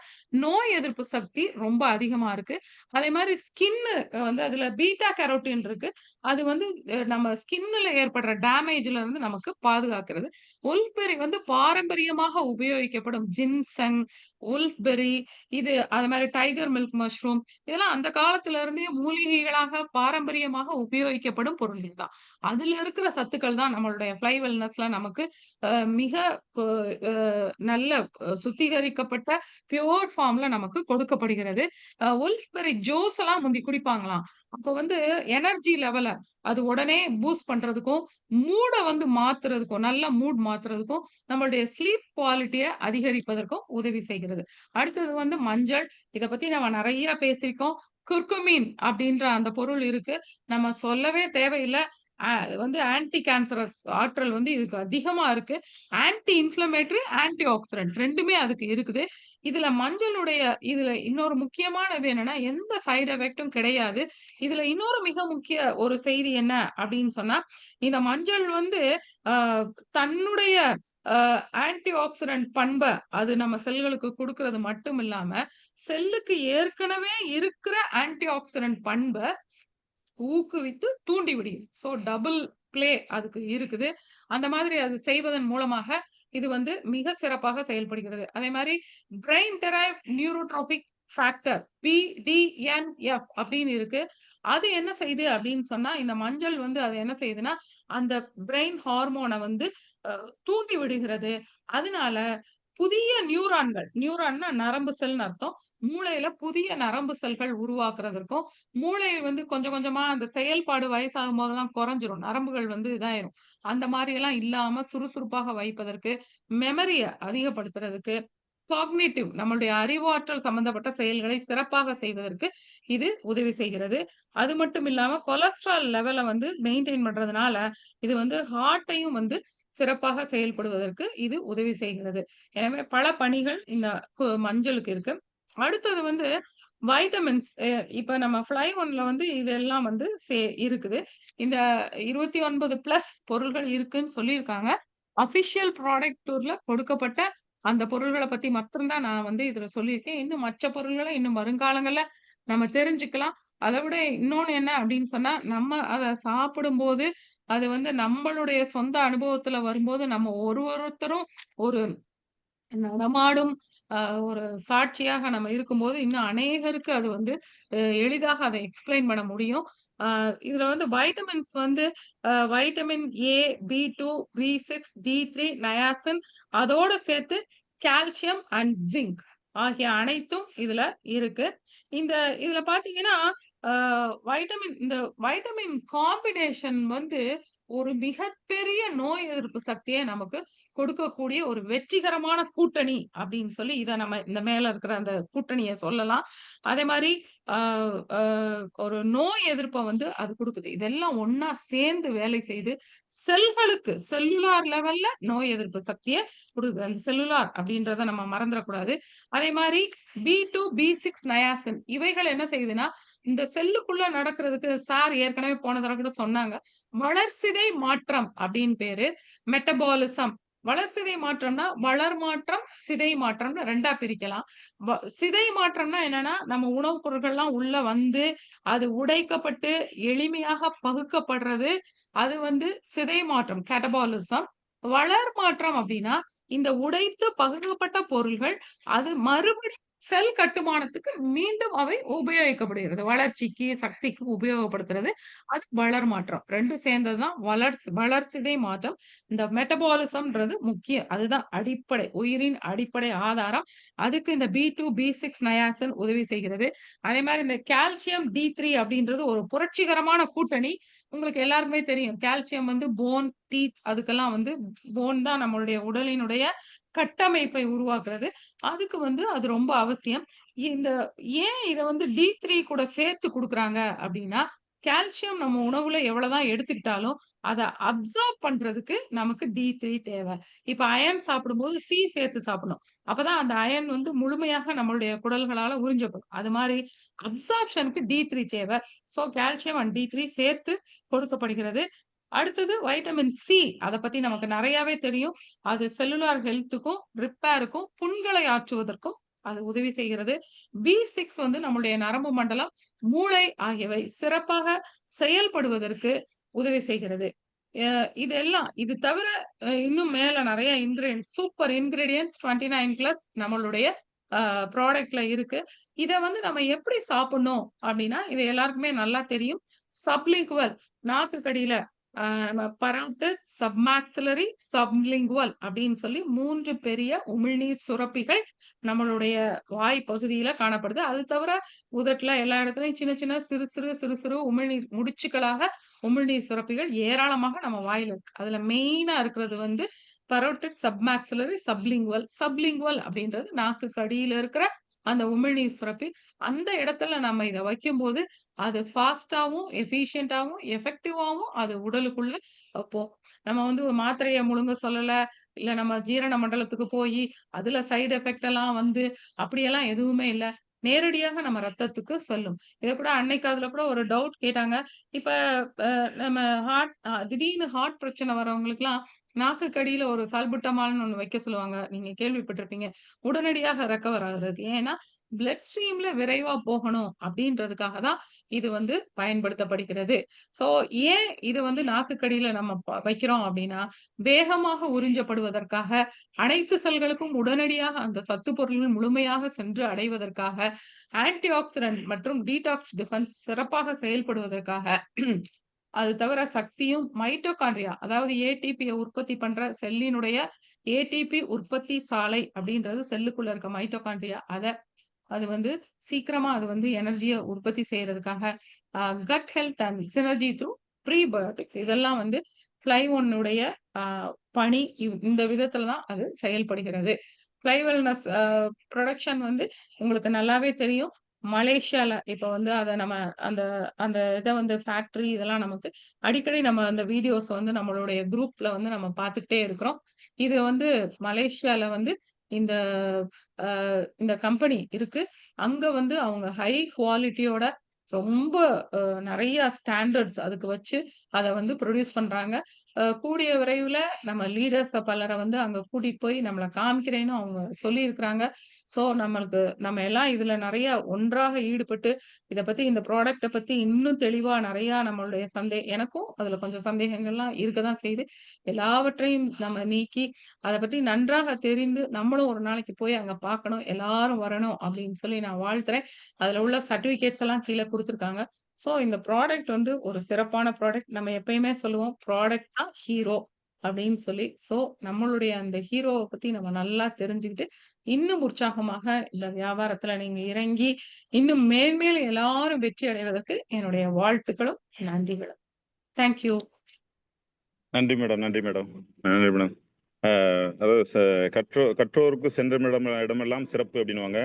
நோய் எதிர்ப்பு சக்தி ரொம்ப அதிகமா இருக்கு. அதே மாரி ஸ்கின்னு வந்து அதுல பீட்டா கேரோட்டின் இருக்கு. அது வந்து நம்ம ஸ்கின்ல ஏற்படுற டேமேஜ்ல இருந்து நமக்கு பாதுகாக்கிறது. உல்ஃபெரி வந்து பாரம்பரியமாக உபயோகிக்கப்படும் ஜின்செங், உல்ஃபெரி இது அது மாரி டைகர் மில்க் மஷ்ரூம் இதெல்லாம் அந்த காலத்துல இருந்தே மூலிகைகளாக பாரம்பரியமாக உபயோகிக்கப்படும் பொருள்கள் தான். அதுல இருக்கிற சத்துக்கள் தான் நம்மளுடைய ஃப்ளை வெல்னஸ்ல நமக்கு மிக கொ அ நல்ல சுத்திகரிக்கப்பட்ட பியூர் ஃபார்ம்ல நமக்கு கொடுக்கப்படுகிறது. வுல்ஃபெரி ஜூஸ் எல்லாம் முந்தி குடிப்பாங்களாம். அப்போ வந்து எனர்ஜி லெவல அது உடனே பூஸ்ட் பண்றதுக்கும், மூட வந்து மாத்துறதுக்கும், நல்ல மூட் மாத்துறதுக்கும், நம்மளுடைய ஸ்லீப் குவாலிட்டிய அதிகரிப்பதற்கும் உதவி செய்கிறது. அடுத்தது வந்து மஞ்சள். இத பத்தி நம்ம நெறைய பேசியிருக்கோம். குர்குமின் அப்படின்ற அந்த பொருள் இருக்கு. நம்ம சொல்லவே தேவையில்ல. வந்து ஆன்டி கேன்சரஸ் ஆற்றல் வந்து இதுக்கு அதிகமா இருக்கு. ஆன்டி இன்ஃப்ளமேட்டரி, ஆன்டி ஆக்ஸிடென்ட் 2மே அதுக்கு இருக்குது. இதுல மஞ்சளுடைய இதுல இன்னொரு முக்கியமானது என்னன்னா, எந்த சைட் எஃபெக்ட்டும் கிடையாது. இதுல இன்னொரு மிக முக்கிய ஒரு செய்தி என்ன அப்படின்னு சொன்னா, இந்த மஞ்சள் வந்து அ தன்னுடைய அ ஆன்டி ஆக்ஸிடென்ட் பண்ப அது நம்ம செல்களுக்கு குடுக்குறது மட்டும் இல்லாம, செல்லுக்கு ஏற்கனவே இருக்கிற ஆன்டி ஆக்ஸிடென்ட் பண்ப ஊக்குவித்து தூண்டி விடுகிறது. ஸோ டபுள் ப்ளே அதுக்கு இருக்குது. அந்த மாதிரி அது செய்வதன் மூலமாக இது வந்து மிக சிறப்பாக செயல்படுகிறது. அதே மாரி brain derived neurotrophic factor BDNF அப்படின்னு இருக்கு. அது என்ன செய்யுது அப்படின்னு சொன்னா, இந்த மஞ்சள் வந்து அது என்ன செய்யுதுன்னா, அந்த பிரெயின் ஹார்மோன வந்து அ தூண்டி விடுகிறது. அதனால புதிய நியூரான்னா நரம்பு செல்ன்னு அர்த்தம். மூளையில புதிய நரம்பு செல்கள் உருவாக்குறதற்கும், மூளை வந்து கொஞ்சம் கொஞ்சமா அந்த செயல்பாடு வயசாகும் போதெல்லாம் குறைஞ்சிரும். நரம்புகள் வந்து இதாயிரும். அந்த மாரியெல்லாம் இல்லாம சுறுசுறுப்பாக வைப்பதற்கு, மெமரிய அதிகப்படுத்துறதுக்கு, காக்னிட்டிவ் நம்மளுடைய அறிவாற்றல் சம்பந்தப்பட்ட செயல்களை சிறப்பாக செய்வதற்கு இது உதவி செய்கிறது. அது மட்டும் இல்லாம கொலஸ்ட்ரால் லெவல வந்து மெயின்டெயின் பண்றதுனால, இது வந்து ஹார்ட்டையும் வந்து சிறப்பாக செயல்படுவதற்கு இது உதவி செய்கிறது. எனவே பல பணிகள் இந்த மஞ்சளுக்கு இருக்கு. அடுத்தது வந்து வைட்டமின்ஸ் இப்ப நம்ம ஃப்ளை ஒன்ல வந்து இதெல்லாம் வந்து இருக்குது. இந்த 29 பிளஸ் பொருள்கள் இருக்குன்னு சொல்லியிருக்காங்க. அஃபிஷியல் ப்ராடக்ட் டூர்ல கொடுக்கப்பட்ட அந்த பொருள்கள பத்தி மாத்திரம் தான் நான் வந்து இதுல சொல்லியிருக்கேன். இன்னும் மற்ற பொருள்கள இன்னும் வருங்காலங்கள்ல நம்ம தெரிஞ்சுக்கலாம். அத விட இன்னொன்னு என்ன அப்படின்னு சொன்னா, நம்ம அத சாப்பிடும்போது, அது வந்து நம்மளுடைய சொந்த அனுபவத்துல வரும்போது, நம்ம ஒருத்தரும் ஒரு நடமாடும் அ ஒரு சாட்சியாக நம்ம இருக்கும்போது, இன்னும் அநேகருக்கு அது வந்து எளிதாக அத எக்ஸ்பிளைன் பண்ண முடியும். அ இதுல வந்து வைட்டமின்ஸ் வந்து vitamin A, P two, பி6, D three, niacin அதோட சேர்த்து கால்சியம் அண்ட் ஜிங்க் ஆகிய அனைத்தும் இதுல இருக்கு. இந்த இதுல பார்த்தீங்கன்னா, அ இந்த வைட்டமின் காம்பினேஷன் வந்து ஒரு மிகப்பெரிய நோய் எதிர்ப்பு சக்திய நமக்கு கொடுக்கக்கூடிய ஒரு வெற்றிகரமான கூட்டணி அப்படின்னு சொல்லி இத நம்ம இந்த மேல இருக்கிற அந்த கூட்டணிய சொல்லலாம். அதே மாரி ஆ அ ஒரு நோய் எதிர்ப்ப வந்து அது குடுக்குது. இதெல்லாம் ஒண்ணா சேர்ந்து வேலை செய்து செல்களுக்கு செல்லுலார் லெவல்ல நோய் எதிர்ப்பு சக்திய குடுக்குது. அந்த செல்லுலார் அப்படின்றத நம்ம மறந்துறக்கூடாது. அதே மாரி பி2, பி6 நயாசின் இவைகள் என்ன செய்யுதுன்னா, இந்த செல்லுக்குள்ள நடக்கிறதுக்கு சார் ஏற்கனவே போன தடவ கூட சொன்னாங்க. வளர்சிதை மாற்றம் அப்படின்னு பேரு. மெட்டபாலிசம் வளர்சிதை மாற்றம்னா, வளர் மாற்றம், சிதை மாற்றம்னு 2ஆ பிரிக்கலாம். சிதை மாற்றம்னா என்னன்னா, நம்ம உணவுப் பொருட்கள்லாம் உள்ள வந்து, அது உடைக்கப்பட்டு எளிமையாக பகுக்கப்படுறது. அது வந்து சிதை மாற்றம் கேட்டபாலிசம். வளர் மாற்றம் அப்டின்னா, இந்த உடைத்து பகுக்கப்பட்ட பொருள்கள், அது மறுபடியும் செல் கட்டுமானத்துக்கு மீண்டும் அவை உபயோகிக்கப்படுகிறது. வளர்ச்சிக்கு, சக்திக்கு உபயோகப்படுத்துறது. அது வளர் மாற்றம். 2ம் சேர்ந்தது தான் வளர்சிதை மாற்றம். இந்த மெட்டபாலிசம்ன்றது முக்கியம். அதுதான் அடிப்படை. உயிரின் அடிப்படை ஆதாரம். அதுக்கு இந்த பி2, பி6 நயாசின் உதவி செய்கிறது. அதே மாரி இந்த கால்சியம் டி3 அப்படின்றது ஒரு புரட்சிகரமான கூட்டணி. உங்களுக்கு எல்லாருக்குமே தெரியும். கால்சியம் வந்து போன், டீத் அதுக்கெல்லாம் வந்து போன் தான் நம்மளுடைய உடலினுடைய கட்டமைப்பை உருவாக்குறது. அதுக்கு வந்து அது ரொம்ப அவசியம். இந்த ஏன் இத வந்து டி3 கூட சேர்த்து குடுக்குறாங்க அப்படின்னா, கால்சியம் நம்ம உணவுல எவ்வளவுதான் எடுத்துக்கிட்டாலும் அதை அப்சர்வ் பண்றதுக்கு நமக்கு D3 தேவை. இப்ப அயர்ன் சாப்பிடும்போது சி சேர்த்து சாப்பிடணும். அப்பதான் அந்த அயர்ன் வந்து முழுமையாக நம்மளுடைய குடல்களால உறிஞ்சப்படும். அது மாதிரி அப்சார்ப்ஷனுக்கு D3 தேவை. சோ கால்சியம் அண்ட் D3 சேர்த்து கொடுக்கப்படுகிறது. அடுத்தது வைட்டமின் சி. அத பத்தி நமக்கு நெறையாவே தெரியும். அது செல்லுலார் ஹெல்த்துக்கும், ரிப்பேருக்கும், புண்களை ஆற்றுவதற்கும் அது உதவி செய்கிறது. B6 வந்து நம்முடைய நரம்பு மண்டலம், மூளை ஆகியவை சிறப்பாக செயல்படுவதற்கு உதவி செய்கிறது. இது தவிர இன்னும் மேல நெறைய சூப்பர் இன்கிரீடியன்ட்ஸ் 29+ நம்மளுடைய ப்ராடக்ட்ல இருக்கு. இத வந்து நம்ம எப்படி சாப்பிடணும் அப்டின்னா, இது எல்லாருக்குமே நல்லா தெரியும். சப்லிங்குவல் நாக்குக்கடியில நம்ம பரோடிட், சப்மாக்ஸிலரி, சப்லிங்குவல் அப்படின்னு சொல்லி 3 பெரிய உமிழ்நீர் சுரப்பிகள் நம்மளுடைய வாய் பகுதியில காணப்படுது. அது தவிர உதட்டுல எல்லா இடத்துலயும் சின்ன சின்ன சிறு சிறு உமிழ்நீர் முடிச்சுக்களாக உமிழ்நீர் சுரப்பிகள் ஏராளமாக நம்ம வாயில இருக்கு. அதுல மெயினா இருக்கிறது வந்து பரோடிட், சப்மாக்ஸிலரி, சப்லிங்குவல். சப்லிங்குவல் அப்படின்றது நாக்குக்கு அடியில இருக்கிற அந்த உமிழ்நீர் சுரப்பி. அந்த இடத்துல நம்ம இத வைக்கும்போது அது ஃபாஸ்ட்டாவும், எஃபிஷியன்ட்டாவும், எஃபெக்டிவாவும் அது உடலுக்குள்ள நம்ம வந்து ஒரு மாத்திரைய முழுங்க சொல்லல. இல்ல நம்ம ஜீரண மண்டலத்துக்கு போயி, அதுல சைடு எஃபெக்ட் எல்லாம் வந்து அப்படியெல்லாம் எதுவுமே இல்ல. நேரடியாக நம்ம ரத்தத்துக்கு செல்லும். இத கூட அன்னைக்கு அதுல கூட ஒரு டவுட் கேட்டாங்க. இப்ப அ நம்ம திடீர்னு ஹார்ட் பிரச்சனை வரவங்களுக்குலாம் நாக்குக்கு அடியில ஒரு சால்புட்டமால்ன்னு ஒண்ணு வைக்க சொல்லுவாங்க. நீங்க கேள்விப்பட்டிருப்பீங்க. உடனடியாக ரெக்கவர் ஆகுறதுக்கு. ஏன்னா, பிளட் ஸ்ட்ரீம்ல விரைவா போகணும் அப்படின்றதுக்காக தான் இது வந்து பயன்படுத்தப்படுகிறது. ஸோ ஏன் இது வந்து நாக்குக்கடியில நம்ம வைக்கிறோம் அப்படின்னா, வேகமாக உறிஞ்சப்படுவதற்காக, அனைத்து செல்களுக்கும் உடனடியாக அந்த சத்து பொருள்கள் முழுமையாக சென்று அடைவதற்காக, ஆன்டி ஆக்ஸிடன்ட் மற்றும் டீடாக்ஸ் டிஃபென்ஸ் சிறப்பாக செயல்படுவதற்காக, அது தவிர சக்தியும் மைட்டோகாண்ட்ரியா அதாவது ஏடிபிய உற்பத்தி பண்ற செல்லினுடைய ஏடிபி உற்பத்தி சாலை அப்படின்றது செல்லுக்குள்ள இருக்க மைட்டோகாண்ட்ரியா. அது வந்து சீக்கிரமா அது வந்து எனர்ஜிய உற்பத்தி செய்யறதுக்காக, cut health and synergy through prebiotics இதெல்லாம் வந்து ஃப்ளை1 அ பணி இந்த விதத்துல தான் அது செயல்படுகிறது. ஃப்ளை வெல்னஸ் புரொடக்ஷன் வந்து உங்களுக்கு நல்லாவே தெரியும். மலேசியால இப்ப வந்து அத நம்ம அந்த அந்த இத வந்து ஃபேக்டரி இதெல்லாம் நமக்கு அடிக்கடி நம்ம அந்த வீடியோஸ் வந்து நம்மளுடைய குரூப்ல வந்து நம்ம பார்த்துக்கிட்டே இருக்கிறோம். இது வந்து மலேசியால வந்து இந்த அ இந்த கம்பெனி இருக்கு. அங்க வந்து அவங்க ஹை குவாலிட்டியோட ரொம்ப அ நெறைய ஸ்டாண்டர்ட்ஸ் அதுக்கு வச்சு அத வந்து புரொடியூஸ் பண்றாங்க. கூடிய விரைவில நம்ம லீடர்ஸ பலர வந்து அங்க கூட்டிட்டு போய் நம்மள காமிக்கிறேன்னு அவங்க சொல்லியிருக்கிறாங்க. ஸோ நம்ம எல்லாம் இதுல நெறைய ஒன்றாக ஈடுபட்டு இத பத்தி இந்த ப்ராடக்ட்ட பத்தி இன்னும் தெளிவா நெறையா நம்மளுடைய எனக்கும் அதுல கொஞ்சம் சந்தேகங்கள்லாம் இருக்க தான் செய்யுது. எல்லாவற்றையும் நம்ம நீக்கி அத பத்தி நன்றாக தெரிந்து நம்மளும் ஒரு நாளைக்கு போய் அங்க பார்க்கணும். எல்லாரும் வரணும் அப்படின்னு சொல்லி நான் வாழ்த்துறேன். அதுல உள்ள சர்டிபிகேட்ஸ் எல்லாம் கீழ குடுத்துருக்காங்க. ஸோ இந்த ப்ராடக்ட் வந்து ஒரு சிறப்பான ப்ராடக்ட். நம்ம எப்பயுமே சொல்லுவோம், ப்ராடக்ட் தான் ஹீரோ அப்படின்னு சொல்லி. ஸோ நம்மளுடைய அந்த ஹீரோவ பத்தி நம்ம நல்லா தெரிஞ்சுக்கிட்டு, இன்னும் உற்சாகமாக இந்த வியாபாரத்துல நீங்க இறங்கி, இன்னும் மேன்மேலும் எல்லாரும் வெற்றி அடைவதற்கு என்னுடைய வாழ்த்துக்களும், நன்றிகளும். Thank you. நன்றி மேடம். நன்றி மேடம். நன்றி மேடம். அதாவது கற்றோருக்கு சென்ற இடமெல்லாம் சிறப்பு அப்படின்னுவாங்க.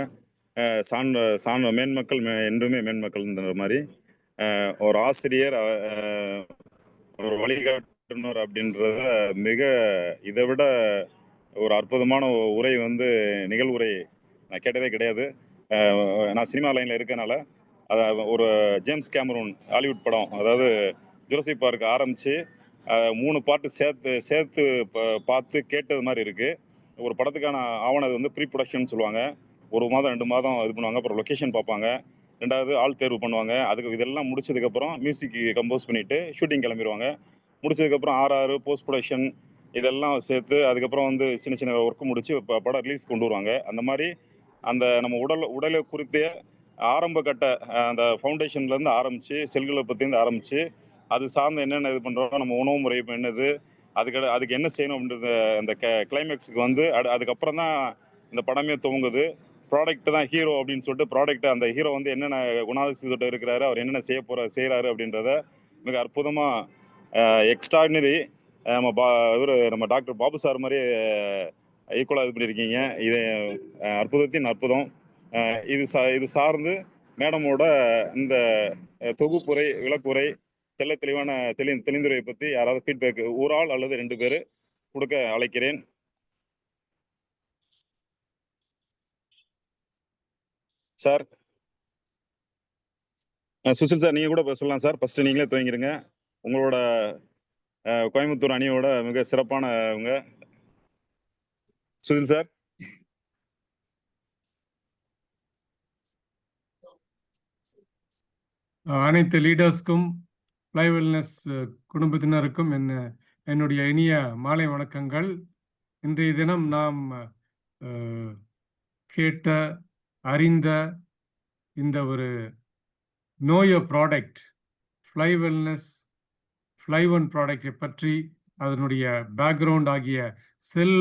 சான்ற மேன்மக்கள் என்றுமே மேன்மக்கள்ன்ற மாதிரி ஒரு ஆசிரியர் ஒரு வழிகாட்டுனர் அப்படின்றத மிக இதை விட ஒரு அற்புதமான உரை வந்து நிகழ்வுரை நான் கேட்டதே கிடையாது. நான் சினிமா லைனில் இருக்கனால ஒரு ஜேம்ஸ் கேமரூன் ஹாலிவுட் படம், அதாவது ஜுராசிக் பார்க் ஆரம்பித்து 3 பாட்டு சேர்த்து பார்த்து கேட்டது மாதிரி இருக்குது. ஒரு படத்துக்கான ஆவணம் அது வந்து ப்ரீ ப்ரொடக்ஷன் சொல்லுவாங்க. 1 மாதம் 2 மாதம் இது பண்ணுவாங்க. அப்புறம் லொக்கேஷன் பார்ப்பாங்க. 2வது ஆள் தேர்வு பண்ணுவாங்க. அதுக்கு இதெல்லாம் முடிச்சதுக்கப்புறம் மியூசிக் கம்போஸ் பண்ணிவிட்டு ஷூட்டிங் கிளம்பிடுவாங்க. முடிச்சதுக்கப்புறம் RR போஸ்ட் ப்ரொடக்ஷன் இதெல்லாம் சேர்த்து அதுக்கப்புறம் வந்து சின்ன சின்ன ஒர்க் முடிச்சு படம் ரிலீஸ் கொண்டு வருவாங்க. அந்த மாதிரி அந்த நம்ம உடலை குறித்த ஆரம்ப கட்ட அந்த ஃபவுண்டேஷன்லேருந்து ஆரம்பித்து செல்களை பற்றிருந்து ஆரம்பித்து அது சார்ந்து என்னென்ன இது பண்ணுறோம், நம்ம உணவு முறை என்னது, அதுக்கு என்ன செய்யணும் அப்படின்றத அந்த கிளைமேக்ஸுக்கு வந்து அதுக்கப்புறம் தான் இந்த படமே துவங்குது. ப்ராடக்ட் தான் ஹீரோ அப்படின்னு சொல்லிட்டு ப்ராடக்ட் அந்த ஹீரோ வந்து என்னென்ன குணாதிசயத்தோட இருக்கிறாரு, அவர் என்னென்ன செய்கிறாரு அப்படின்றத மிக அற்புதமாக எக்ஸ்ட்ராடினரி நம்ம டாக்டர் பாபு சார் மாதிரி ஈக்குவலாக இது பண்ணியிருக்கீங்க. இது அற்புதத்தின் அற்புதம். இது சார்ந்து மேடமோட இந்த தொகுப்புரை விளக்குரை தெளிவான தெளிந்துரையை பற்றி யாராவது ஃபீட்பேக் ஒரு ஆள் அல்லது 2 பேர் கொடுக்க அழைக்கிறேன். சார் சுசில் சார், நீங்க கூட சொல்லலாம் சார். ஃபர்ஸ்ட் நீங்களே துவங்கிருங்க. உங்களோட கோயம்புத்தூர் அணியோட மிக சிறப்பானவங்க சுசில் சார். அனைத்து லீடர்ஸ்க்கும் ஃப்ளை வெல்னஸ் குடும்பத்தினருக்கும் என்னுடைய இனிய மாலை வணக்கங்கள். இன்றைய தினம் நாம் கேட்ட அறிந்த இந்த ஒரு no your product fly wellness fly one ப்ராடக்டை பற்றி அதனுடைய பேக்ரவுண்ட் ஆகிய செல்